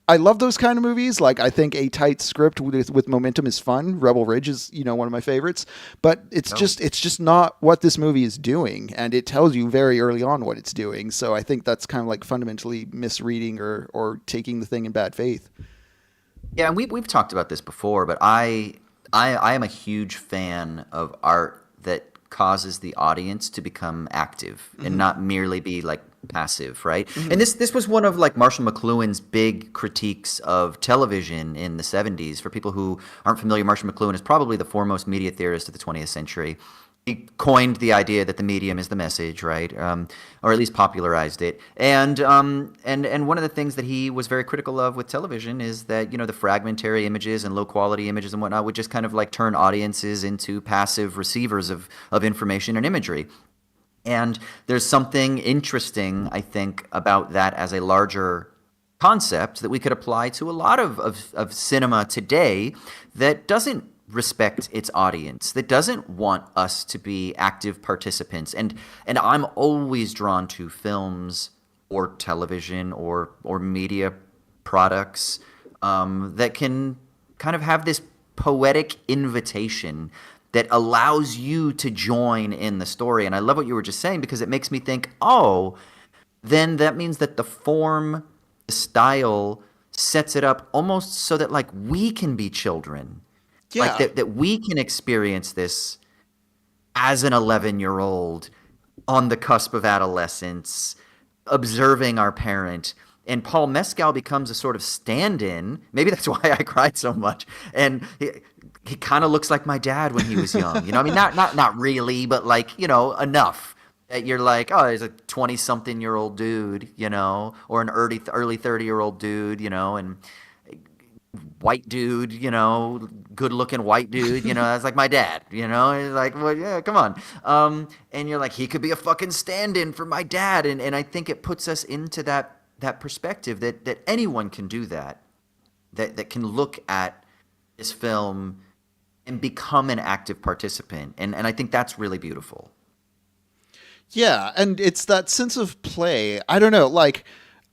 I love those kind of movies. Like, I think a tight script with momentum is fun. Rebel Ridge is, one of my favorites. But it's just not what this movie is doing, and it tells you very early on what it's doing. So I think that's kind of like fundamentally misreading or taking the thing in bad faith. Yeah, and we've talked about this before, but I am a huge fan of art that causes the audience to become active and not merely be like passive, right? And this was one of like Marshall McLuhan's big critiques of television in the 70s. For people who aren't familiar, Marshall McLuhan is probably the foremost media theorist of the 20th century. He coined the idea that the medium is the message, right? Or at least popularized it. And one of the things that he was very critical of with television is that, the fragmentary images and low quality images and whatnot would just kind of like turn audiences into passive receivers of information and imagery. And there's something interesting, I think, about that as a larger concept that we could apply to a lot of cinema today that doesn't respect its audience, that doesn't want us to be active participants. And I'm always drawn to films or television or media products that can kind of have this poetic invitation that allows you to join in the story. And I love what you were just saying, because it makes me think, oh, then that means that the form, the style sets it up almost so that like we can be children. Yeah. Like that we can experience this as an 11-year-old on the cusp of adolescence, observing our parent. And Paul Mescal becomes a sort of stand-in. Maybe that's why I cried so much. And he kind of looks like my dad when he was young. I mean, not really, but like, enough that you're like, oh, he's a 20-something-year-old dude, or an early 30-year-old dude, and white dude, good-looking white dude, that's like my dad, He's like, well, yeah, come on. And you're like, he could be a fucking stand-in for my dad. And I think it puts us into that perspective that anyone can do that can look at this film and become an active participant. And I think that's really beautiful. Yeah, and it's that sense of play. I don't know, like,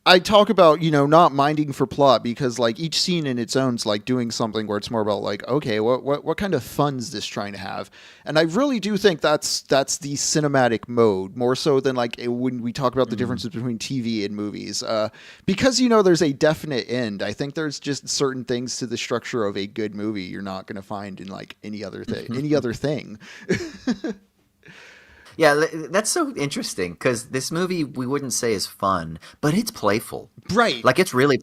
I talk about, not minding for plot because like each scene in its own is like doing something where it's more about like, okay, what kind of fun is this trying to have? And I really do think that's the cinematic mode more so than like when we talk about the differences between TV and movies. Because, there's a definite end. I think there's just certain things to the structure of a good movie you're not going to find in like any other thing. Yeah, that's so interesting because this movie we wouldn't say is fun, but it's playful. Right. Like it's really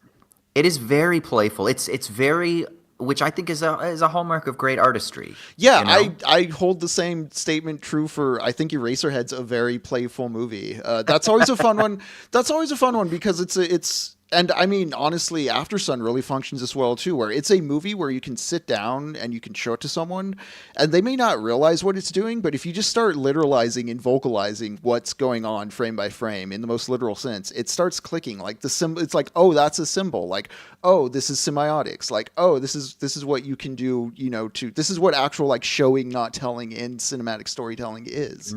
It is very playful. It's very, which I think is a hallmark of great artistry. Yeah, You know. I hold the same statement true for I think Eraserhead's a very playful movie. That's always a fun one. That's always a fun one because it's and I mean honestly, Aftersun really functions as well too, where it's a movie where you can sit down and you can show it to someone, and they may not realize what it's doing, but if you just start literalizing and vocalizing what's going on frame by frame in the most literal sense, it starts clicking. Like the symbol, it's like, oh, that's a symbol. Like, oh, this is semiotics. Like, oh, this is what you can do. To this is what actual like showing, not telling in cinematic storytelling is.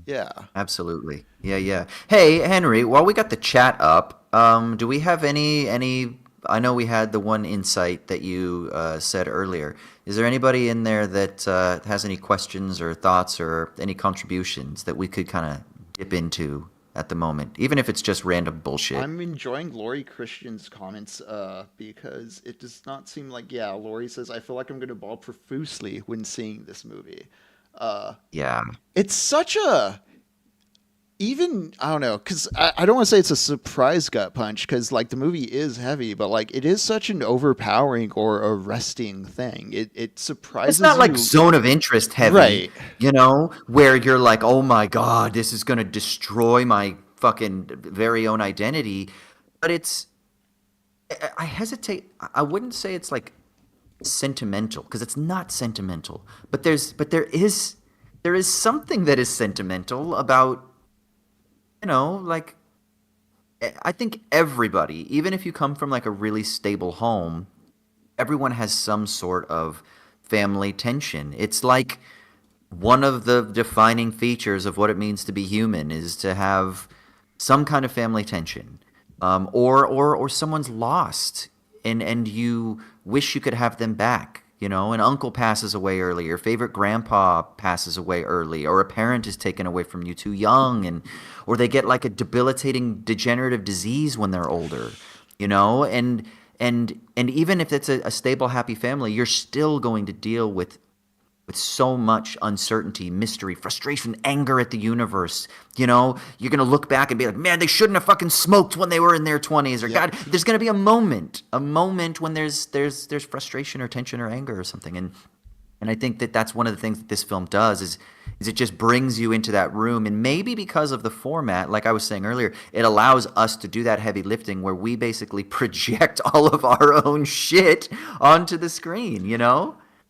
Yeah. Absolutely. Yeah, yeah. Hey, Henry, while we got the chat up, do we have any I know we had the one insight that you said earlier. Is there anybody in there that has any questions or thoughts or any contributions that we could kind of dip into at the moment, even if it's just random bullshit? I'm enjoying Lori Christian's comments because it does not seem like, yeah, Lori says, I feel like I'm going to bawl profusely when seeing this movie. Yeah. It's such a, even, I don't know, because I don't want to say it's a surprise gut punch because, like, the movie is heavy, but, like, it is such an overpowering or arresting thing. It surprises It's not like you. zone of interest heavy, Right. where you're like, oh my God, this is going to destroy my fucking very own identity. But I hesitate. I wouldn't say it's like sentimental because it's not sentimental. But there is something that is sentimental about, like, I think everybody, even if you come from like a really stable home, everyone has some sort of family tension. It's like one of the defining features of what it means to be human is to have some kind of family tension, or someone's lost, and you wish you could have them back. An uncle passes away early, your favorite grandpa passes away early, or a parent is taken away from you too young, or they get like a debilitating degenerative disease when they're older, and even if it's a stable, happy family, you're still going to deal with so much uncertainty, mystery, frustration, anger at the universe. You're going to look back and be like, man, they shouldn't have fucking smoked when they were in their 20s. Or Yep. God, there's going to be a moment when there's frustration or tension or anger or something. And I think that's one of the things that this film does is it just brings you into that room. And maybe because of the format, like I was saying earlier, it allows us to do that heavy lifting where we basically project all of our own shit onto the screen,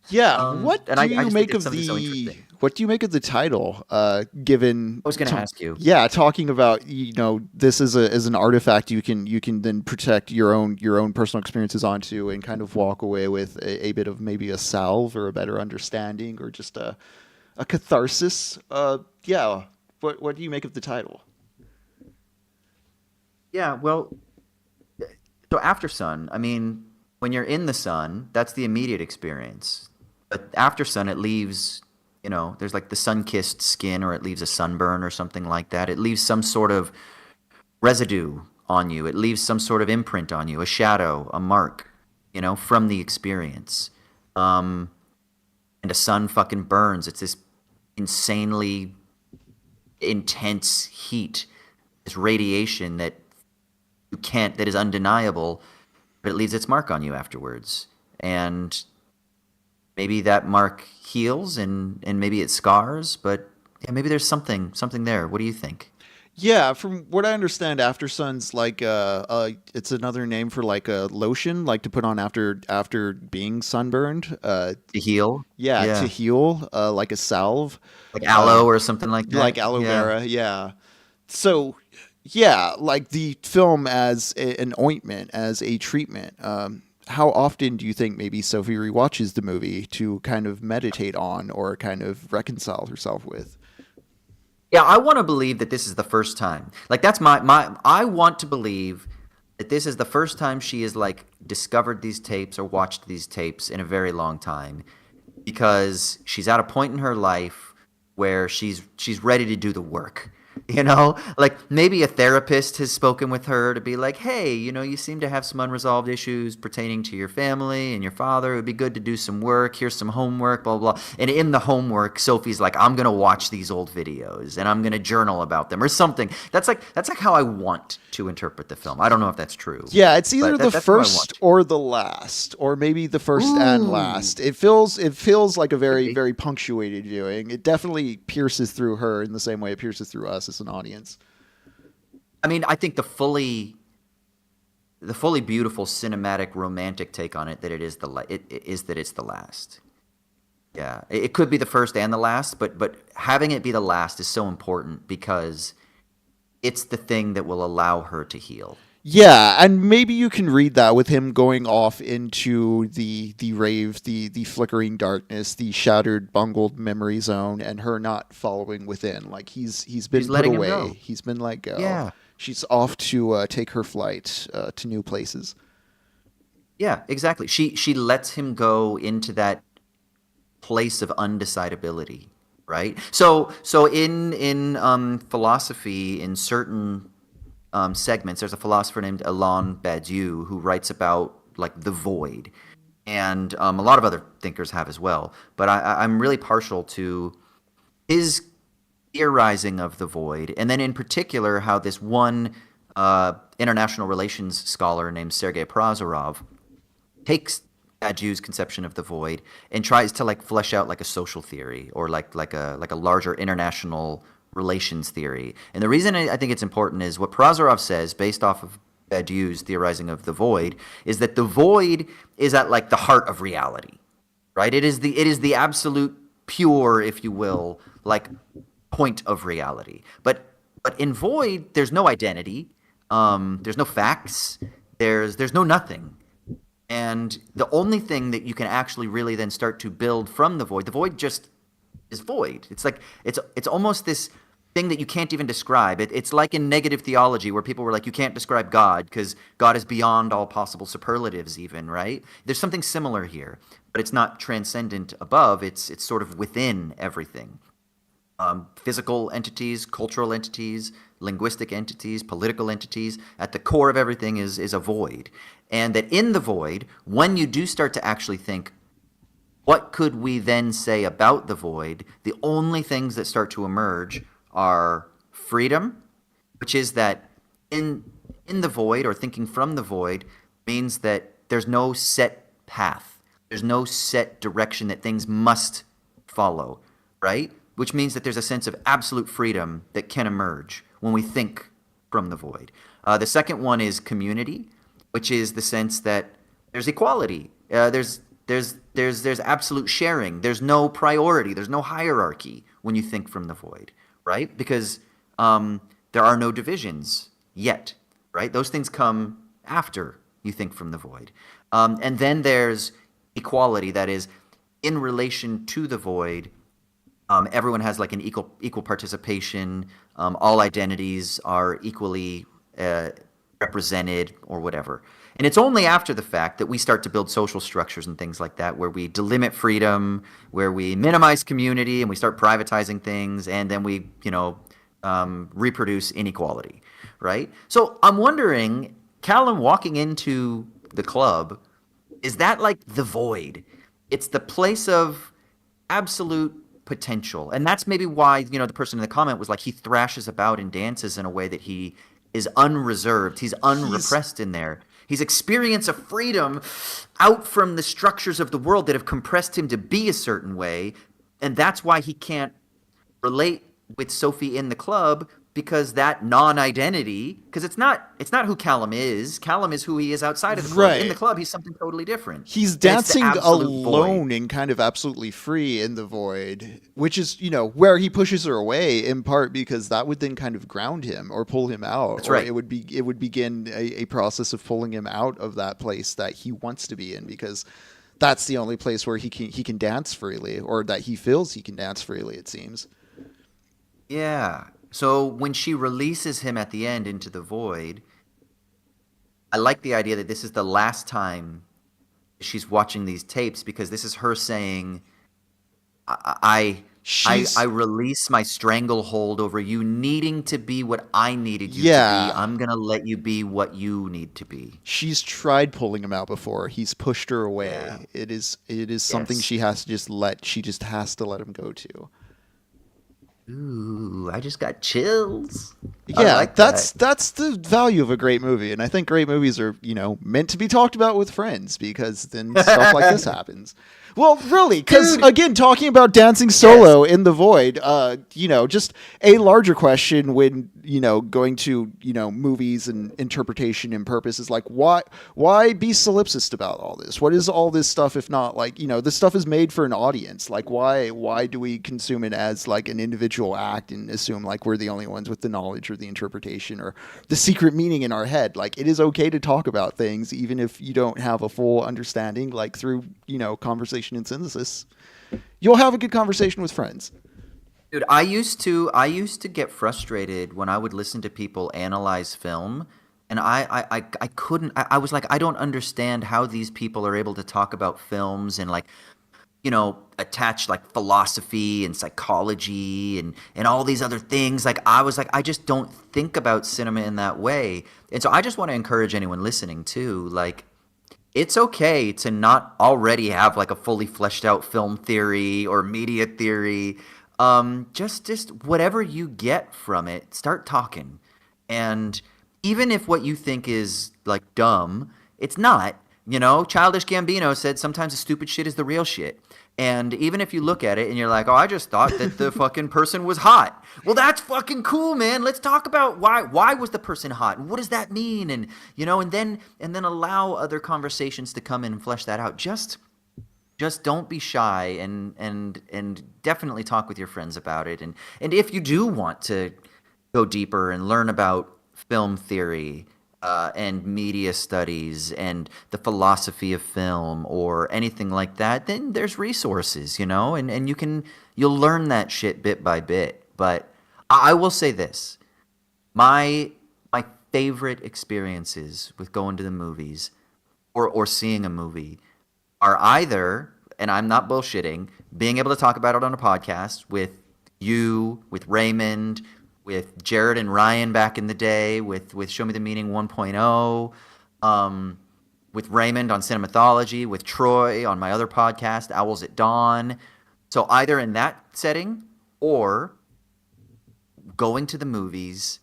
Yeah. What and do I you just make think it's of something so the interesting. what do you make of the title? Given I was going to ask you. yeah, talking about this is an artifact you can then protect your own personal experiences onto and kind of walk away with a bit of maybe a salve or a better understanding or just a catharsis. Yeah. What do you make of the title? Yeah, well, so Aftersun, I mean, when you're in the sun, that's the immediate experience. But Aftersun, it leaves, there's like the sun-kissed skin, or it leaves a sunburn or something like that. It leaves some sort of residue on you. It leaves some sort of imprint on you, a shadow, a mark, from the experience. And a sun fucking burns. It's this insanely intense heat, this radiation that is undeniable, but it leaves its mark on you afterwards. And maybe that mark heals and maybe it scars, but yeah, maybe there's something there. What do you think? Yeah, from what I understand, Aftersun's like it's another name for like a lotion, like to put on after being sunburned. To heal? Yeah, to Yeah. heal, like a salve, Like aloe or something like that? like aloe Yeah. vera. Yeah. So, yeah, like the film as an ointment, as a treatment. How often do you think maybe Sophie rewatches the movie to kind of meditate on or kind of reconcile herself with? Yeah, I want to believe that this is the first time. Like that's I want to believe that this is the first time she has like discovered these tapes or watched these tapes in a very long time, because she's at a point in her life where she's ready to do the work. You know, like maybe a therapist has spoken with her to be like, hey, you seem to have some unresolved issues pertaining to your family and your father. It would be good to do some work. Here's some homework, blah, blah, blah. And in the homework, Sophie's like, I'm going to watch these old videos and I'm going to journal about them or something. That's like how I want to interpret the film. I don't know if that's true, Yeah, it's either but the that's how I first want to. or the last, or maybe the first and Ooh, last. It feels like a could very be. very punctuated viewing. It definitely pierces through her in the same way it pierces through us as an audience. I mean, I think the fully beautiful cinematic romantic take on it that it is that it's the last. Yeah, it could be the first and the last, but having it be the last is so important because it's the thing that will allow her to heal. Yeah, and maybe you can read that with him going off into the rave, the flickering darkness, the shattered, bungled memory zone, and her not following within. Like he's She's been put letting him away, go. he's been let go. Yeah, She's off to take her flight to new places. yeah, exactly. She lets him go into that place of undecidability, right? So in philosophy, in certain segments, there's a philosopher named Alain Badiou who writes about like the void, and a lot of other thinkers have as well. But I'm really partial to his theorizing of the void, and then in particular how this one international relations scholar named Sergei Prozorov takes Badiou's conception of the void and tries to like flesh out like a social theory or like a larger international relations theory. And the reason I think it's important is what Prozorov says, based off of Badiou's theorizing of the void, is that the void is at like the heart of reality, right? It is the absolute pure, if you will, like point of reality. But in void, there's no identity, there's no facts, there's no nothing. And the only thing that you can actually really then start to build from the void just is void. It's like it's almost this thing that you can't even describe. It's like in negative theology where people were like, you can't describe God because God is beyond all possible superlatives, even, right? There's something similar here, but it's not transcendent above. It's sort of within everything. Physical entities, cultural entities, linguistic entities, political entities. At the core of everything is a void. And that in the void, when you do start to actually think, what could we then say about the void? The only things that start to emerge are freedom, which is that in in the void or thinking from the void means that there's no set path. There's no set direction that things must follow, right? Which means that there's a sense of absolute freedom that can emerge when we think from the void. The second one is community, which is the sense that there's equality. There's absolute sharing. There's no priority. There's no hierarchy when you think from the void, right? Because there are no divisions yet, right? Those things come after you think from the void. And then there's equality, that is, in relation to the void, everyone has like an equal participation. All identities are equally represented, or whatever. And it's only after the fact that we start to build social structures and things like that, where we delimit freedom, where we minimize community, and we start privatizing things, and then we, reproduce inequality, right? So I'm wondering, Callum walking into the club, is that like the void? It's the place of absolute potential. And that's maybe why, the person in the comment was like, he thrashes about and dances in a way that he is unreserved. He's He's unrepressed in there. He's experienced a freedom out from the structures of the world that have compressed him to be a certain way. And that's why he can't relate with Sophie in the club, because that non-identity, because it's not who Callum is. Callum is who he is outside of the club. In the right. club, he's something totally different. He's And it's the dancing absolute void. alone and kind of absolutely free in the void, which is, where he pushes her away in part because that would then kind of ground him or pull him out, That's or right. it would begin a process of pulling him out of that place that he wants to be in, because that's the only place where he can dance freely, or that he feels he can dance freely, it seems. Yeah. So when she releases him at the end into the void, I like the idea that this is the last time she's watching these tapes, because this is her saying, I I She's release my stranglehold over you needing to be what I needed you to be. yeah, I'm gonna let you be what you need to be. she's tried pulling him out before. He's pushed her Yeah. away. It is something Yes. she has to just let. She just has to let him go to. Ooh, I just got chills. I Yeah, like that's that. that's the value of a great movie, and I think great movies are meant to be talked about with friends because then stuff like this happens. Well, really, because Dude, again, talking about dancing yes. solo in the void, just a larger question when going to movies and interpretation and purpose is like why be solipsist about all this? What is all this stuff if not like this stuff is made for an audience? Like why do we consume it as like an individual act and assume like we're the only ones with the knowledge or the interpretation or the secret meaning in our head? Like it is okay to talk about things even if you don't have a full understanding. Like through conversation and synthesis, you'll have a good conversation with friends. Dude, I used to get frustrated when I would listen to people analyze film, and I couldn't. I was like, I don't understand how these people are able to talk about films and like attach like philosophy and psychology and all these other things. Like I was like, I just don't think about cinema in that way. And so I just want to encourage anyone listening too, like it's okay to not already have like a fully fleshed out film theory or media theory. Just whatever you get from it, start talking. And even if what you think is like dumb, it's not. Childish Gambino said sometimes the stupid shit is the real shit. And even if you look at it and you're like, oh, I just thought that the fucking person was hot. Well, that's fucking cool, man. Let's talk about why was the person hot? And what does that mean? And and then allow other conversations to come in and flesh that out. Just don't be shy and definitely talk with your friends about it. And if you do want to go deeper and learn about film theory and media studies and the philosophy of film or anything like that, then there's resources, and you'll learn that shit bit by bit. But I will say this: my favorite experiences with going to the movies or seeing a movie are either, and I'm not bullshitting, being able to talk about it on a podcast with you, with Raymond, with Jared and Ryan back in the day, with Show Me the Meaning 1.0, with Raymond on Cinemethology, with Troy on my other podcast, Owls at Dawn. So either in that setting or going to the movies,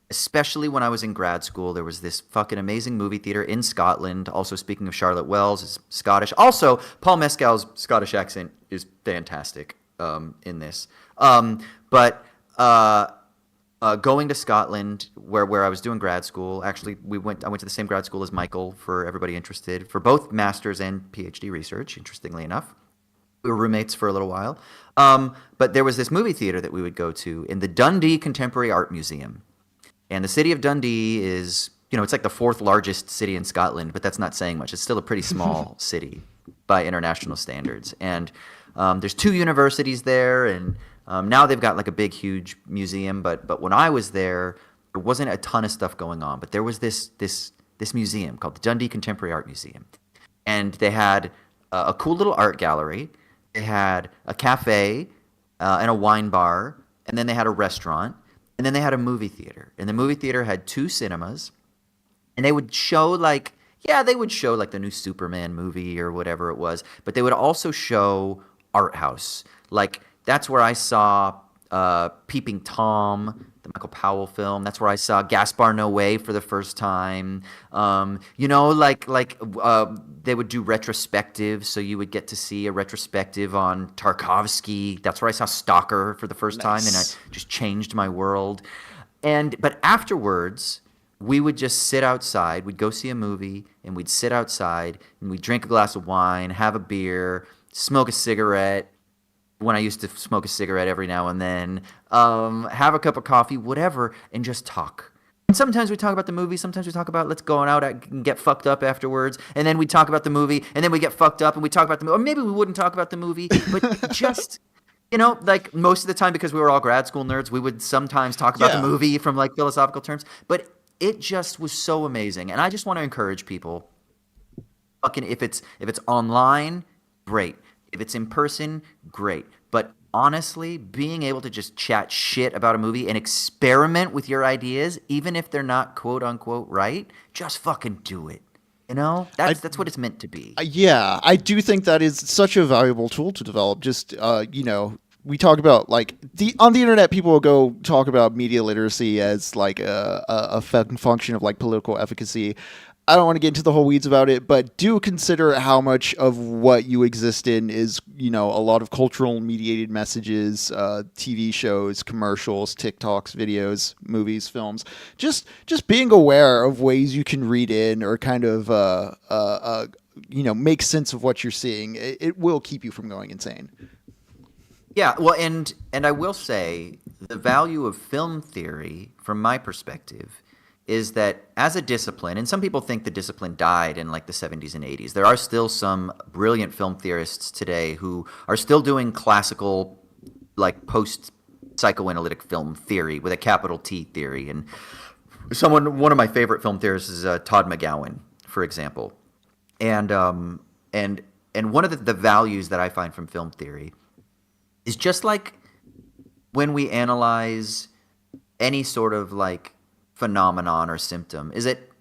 especially when I was in grad school. There was this fucking amazing movie theater in Scotland. Also, speaking of Charlotte Wells, is Scottish. Also, Paul Mescal's Scottish accent is fantastic in this. But going to Scotland, where I was doing grad school, actually, I went to the same grad school as Michael, for everybody interested, for both master's and PhD research, interestingly enough. We were roommates for a little while. But there was this movie theater that we would go to in the Dundee Contemporary Art Museum. And the city of Dundee is, it's like the fourth largest city in Scotland, but that's not saying much. It's still a pretty small city by international standards. And there's two universities there, and now they've got like a big, huge museum. But when I was there wasn't a ton of stuff going on. But there was this museum called the Dundee Contemporary Art Museum, and they had a cool little art gallery. They had a cafe and a wine bar, and then they had a restaurant. And then they had a movie theater. And the movie theater had two cinemas. And they would show the new Superman movie or whatever it was. But they would also show art house. Like, that's where I saw Peeping Tom, the Michael Powell film. That's where I saw Gaspar Noé for the first time. They would do retrospectives, so you would get to see a retrospective on Tarkovsky. That's where I saw Stalker for the first time, and it just changed my world. But afterwards, we would just sit outside. We'd go see a movie, and we'd sit outside, and we'd drink a glass of wine, have a beer, smoke a cigarette, when I used to smoke a cigarette every now and then, have a cup of coffee, whatever, and just talk. And sometimes we talk about the movie. Sometimes we talk about let's go out and get fucked up afterwards. And then we talk about the movie, and then we get fucked up, and we talk about the movie. Or maybe we wouldn't talk about the movie, but just, like most of the time, because we were all grad school nerds, we would sometimes talk about the movie from like philosophical terms. But it just was so amazing. And I just want to encourage people, fucking, if it's online, great. If it's in person, great. But honestly, being able to just chat shit about a movie and experiment with your ideas, even if they're not quote unquote right, just fucking do it. You know, I that's what it's meant to be. Yeah, I do think that is such a valuable tool to develop. Just we talk about like the on the internet, people will go talk about media literacy as like a function of like political efficacy. I don't want to get into the whole weeds about it, but do consider how much of what you exist in is, a lot of cultural mediated messages, TV shows, commercials, TikToks, videos, movies, films. Just being aware of ways you can read in or kind of make sense of what you're seeing. It will keep you from going insane. Yeah, well, and I will say the value of film theory, from my perspective, is that as a discipline, and some people think the discipline died in like the 70s and 80s. There are still some brilliant film theorists today who are still doing classical, like post psychoanalytic film theory with a capital T theory. And one of my favorite film theorists is Todd McGowan, for example. And one of the values that I find from film theory is just like when we analyze any sort of like phenomenon or symptom, is it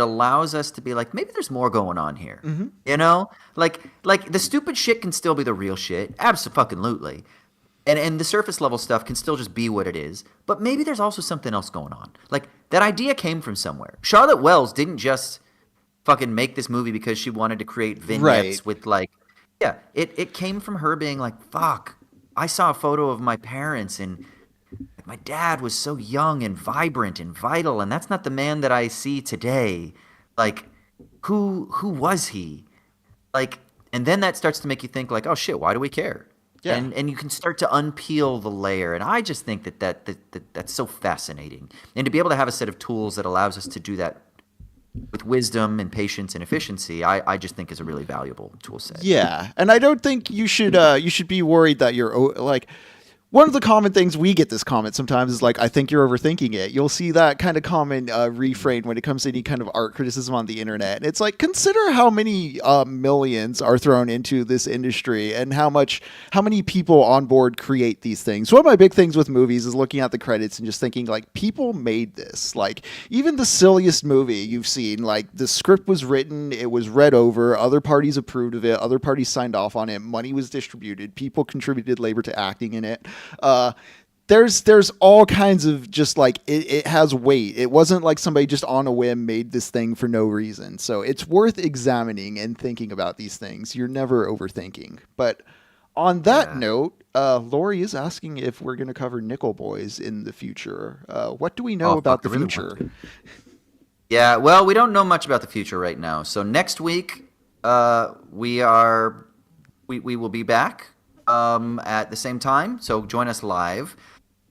allows us to be like, maybe there's more going on here. Mm-hmm. You know? Like the stupid shit can still be the real shit. Abso-fucking-lutely. And the surface level stuff can still just be what it is. But maybe there's also something else going on. Like, that idea came from somewhere. Charlotte Wells didn't just fucking make this movie because she wanted to create vignettes with like, yeah, it came from her being like, fuck, I saw a photo of my parents and my dad was so young and vibrant and vital, and that's not the man that I see today. Like, who was he? Like, and then that starts to make you think like, oh shit, why do we care? Yeah. And you can start to unpeel the layer. And I just think that's so fascinating. And to be able to have a set of tools that allows us to do that with wisdom and patience and efficiency, I just think is a really valuable tool set. Yeah, and I don't think you should be worried that you're like. One of the common things we get this comment sometimes is like, I think you're overthinking it. You'll see that kind of common refrain when it comes to any kind of art criticism on the internet. And it's like, consider how many millions are thrown into this industry and how many people on board create these things. One of my big things with movies is looking at the credits and just thinking like, people made this. Like, even the silliest movie you've seen, like the script was written, it was read over, other parties approved of it, other parties signed off on it, money was distributed, people contributed labor to acting in it. There's all kinds of just like it has weight. It wasn't like somebody just on a whim made this thing for no reason. So it's worth examining and thinking about these things. You're never overthinking. But on that note, Lori is asking if we're going to cover Nickel Boys in the future. What do we know about the future? Yeah, well, we don't know much about the future right now. So next week, we will be back at the same time. So join us live.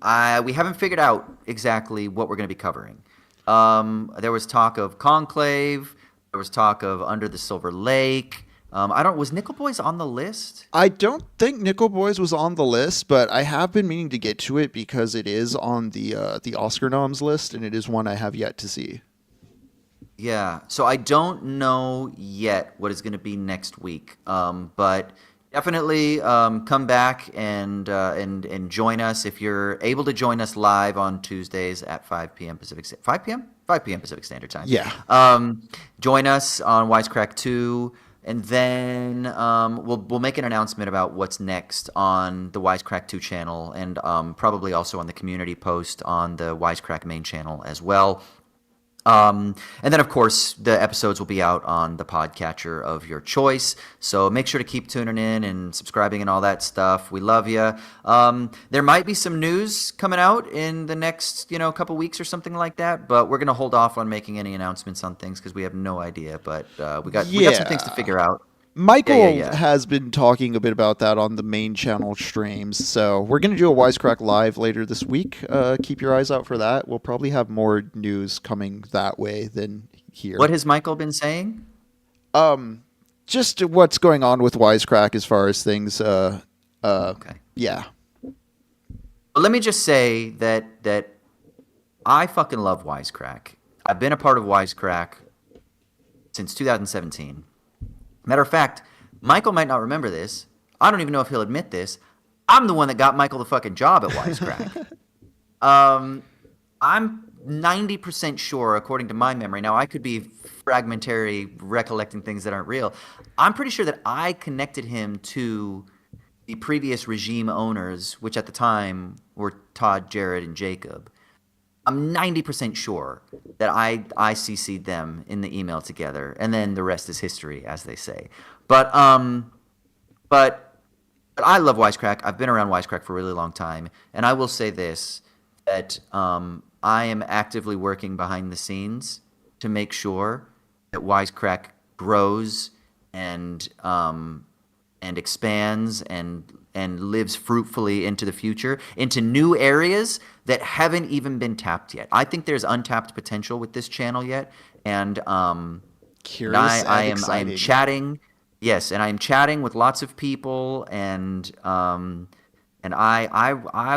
We haven't figured out exactly what we're going to be covering. There was talk of Conclave. There was talk of Under the Silver Lake. Was Nickel Boys on the list? I don't think Nickel Boys was on the list, but I have been meaning to get to it because it is on the Oscar noms list, and it is one I have yet to see. Yeah, so I don't know yet what is going to be next week, but definitely come back and join us if you're able to join us live on Tuesdays at 5 p.m. Pacific 5 p.m. 5 p.m. Pacific Standard Time. Yeah. Join us on Wisecrack 2, and then we'll make an announcement about what's next on the Wisecrack 2 channel, and probably also on the community post on the Wisecrack main channel as well. And then, of course, the episodes will be out on the podcatcher of your choice. So make sure to keep tuning in and subscribing and all that stuff. We love you. There might be some news coming out in the next, couple weeks or something like that. But we're going to hold off on making any announcements on things because we have no idea. But we got some things to figure out. Michael has been talking a bit about that on the main channel streams, so we're going to do a Wisecrack Live later this week. Keep your eyes out for that. We'll probably have more news coming that way than here. What has Michael been saying? Just what's going on with Wisecrack as far as things. Okay. Yeah. Well, let me just say that I fucking love Wisecrack. I've been a part of Wisecrack since 2017. Matter of fact, Michael might not remember this. I don't even know if he'll admit this. I'm the one that got Michael the fucking job at Wisecrack. I'm 90% sure, according to my memory. Now, I could be fragmentary, recollecting things that aren't real. I'm pretty sure that I connected him to the previous regime owners, which at the time were Todd, Jared, and Jacob. I'm 90% sure that I CC'd them in the email together, and then the rest is history, as they say. But I love Wisecrack. I've been around Wisecrack for a really long time, and I will say this, that I am actively working behind the scenes to make sure that Wisecrack grows and expands and lives fruitfully into the future, into new areas that haven't even been tapped yet. I think there's untapped potential with this channel yet, and Curious I and am exciting. chatting. Yes, and I'm chatting with lots of people, and I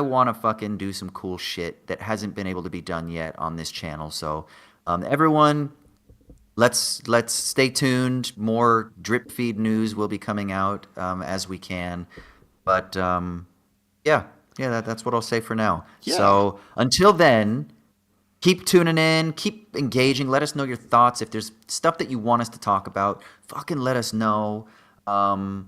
want to fucking do some cool shit that hasn't been able to be done yet on this channel. So, everyone, let's stay tuned. More drip feed news will be coming out as we can. But yeah, that's what I'll say for now. Yeah. So until then, keep tuning in, keep engaging. Let us know your thoughts. If there's stuff that you want us to talk about, fucking let us know. There's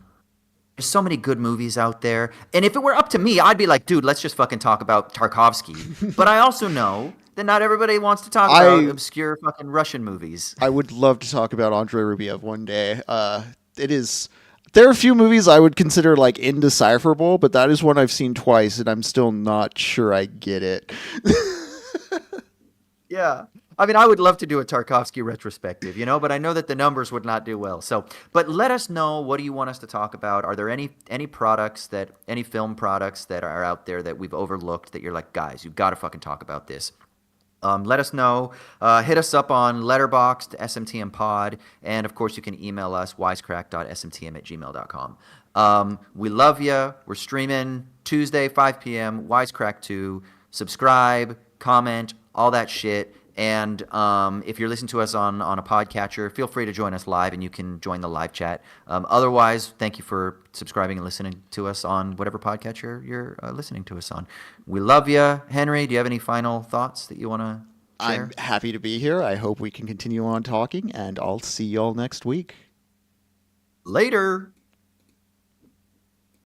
so many good movies out there. And if it were up to me, I'd be like, dude, let's just fucking talk about Tarkovsky. But I also know that not everybody wants to talk about obscure fucking Russian movies. I would love to talk about Andrei Rublev one day. There are a few movies I would consider like indecipherable, but that is one I've seen twice, and I'm still not sure I get it. Yeah. I mean, I would love to do a Tarkovsky retrospective, but I know that the numbers would not do well. So, but let us know, what do you want us to talk about? Are there any film products that are out there that we've overlooked that you're like, guys, you've got to fucking talk about this? Let us know. Hit us up on Letterboxd, SMTM Pod, and of course you can email us, wisecrack.smtm@gmail.com. We love you. We're streaming Tuesday, 5 p.m., Wisecrack 2. Subscribe, comment, all that shit. And if you're listening to us on a podcatcher, feel free to join us live, and you can join the live chat. Otherwise, thank you for subscribing and listening to us on whatever podcatcher you're listening to us on. We love you. Henry, do you have any final thoughts that you want to share? I'm happy to be here. I hope we can continue on talking, and I'll see y'all next week. Later.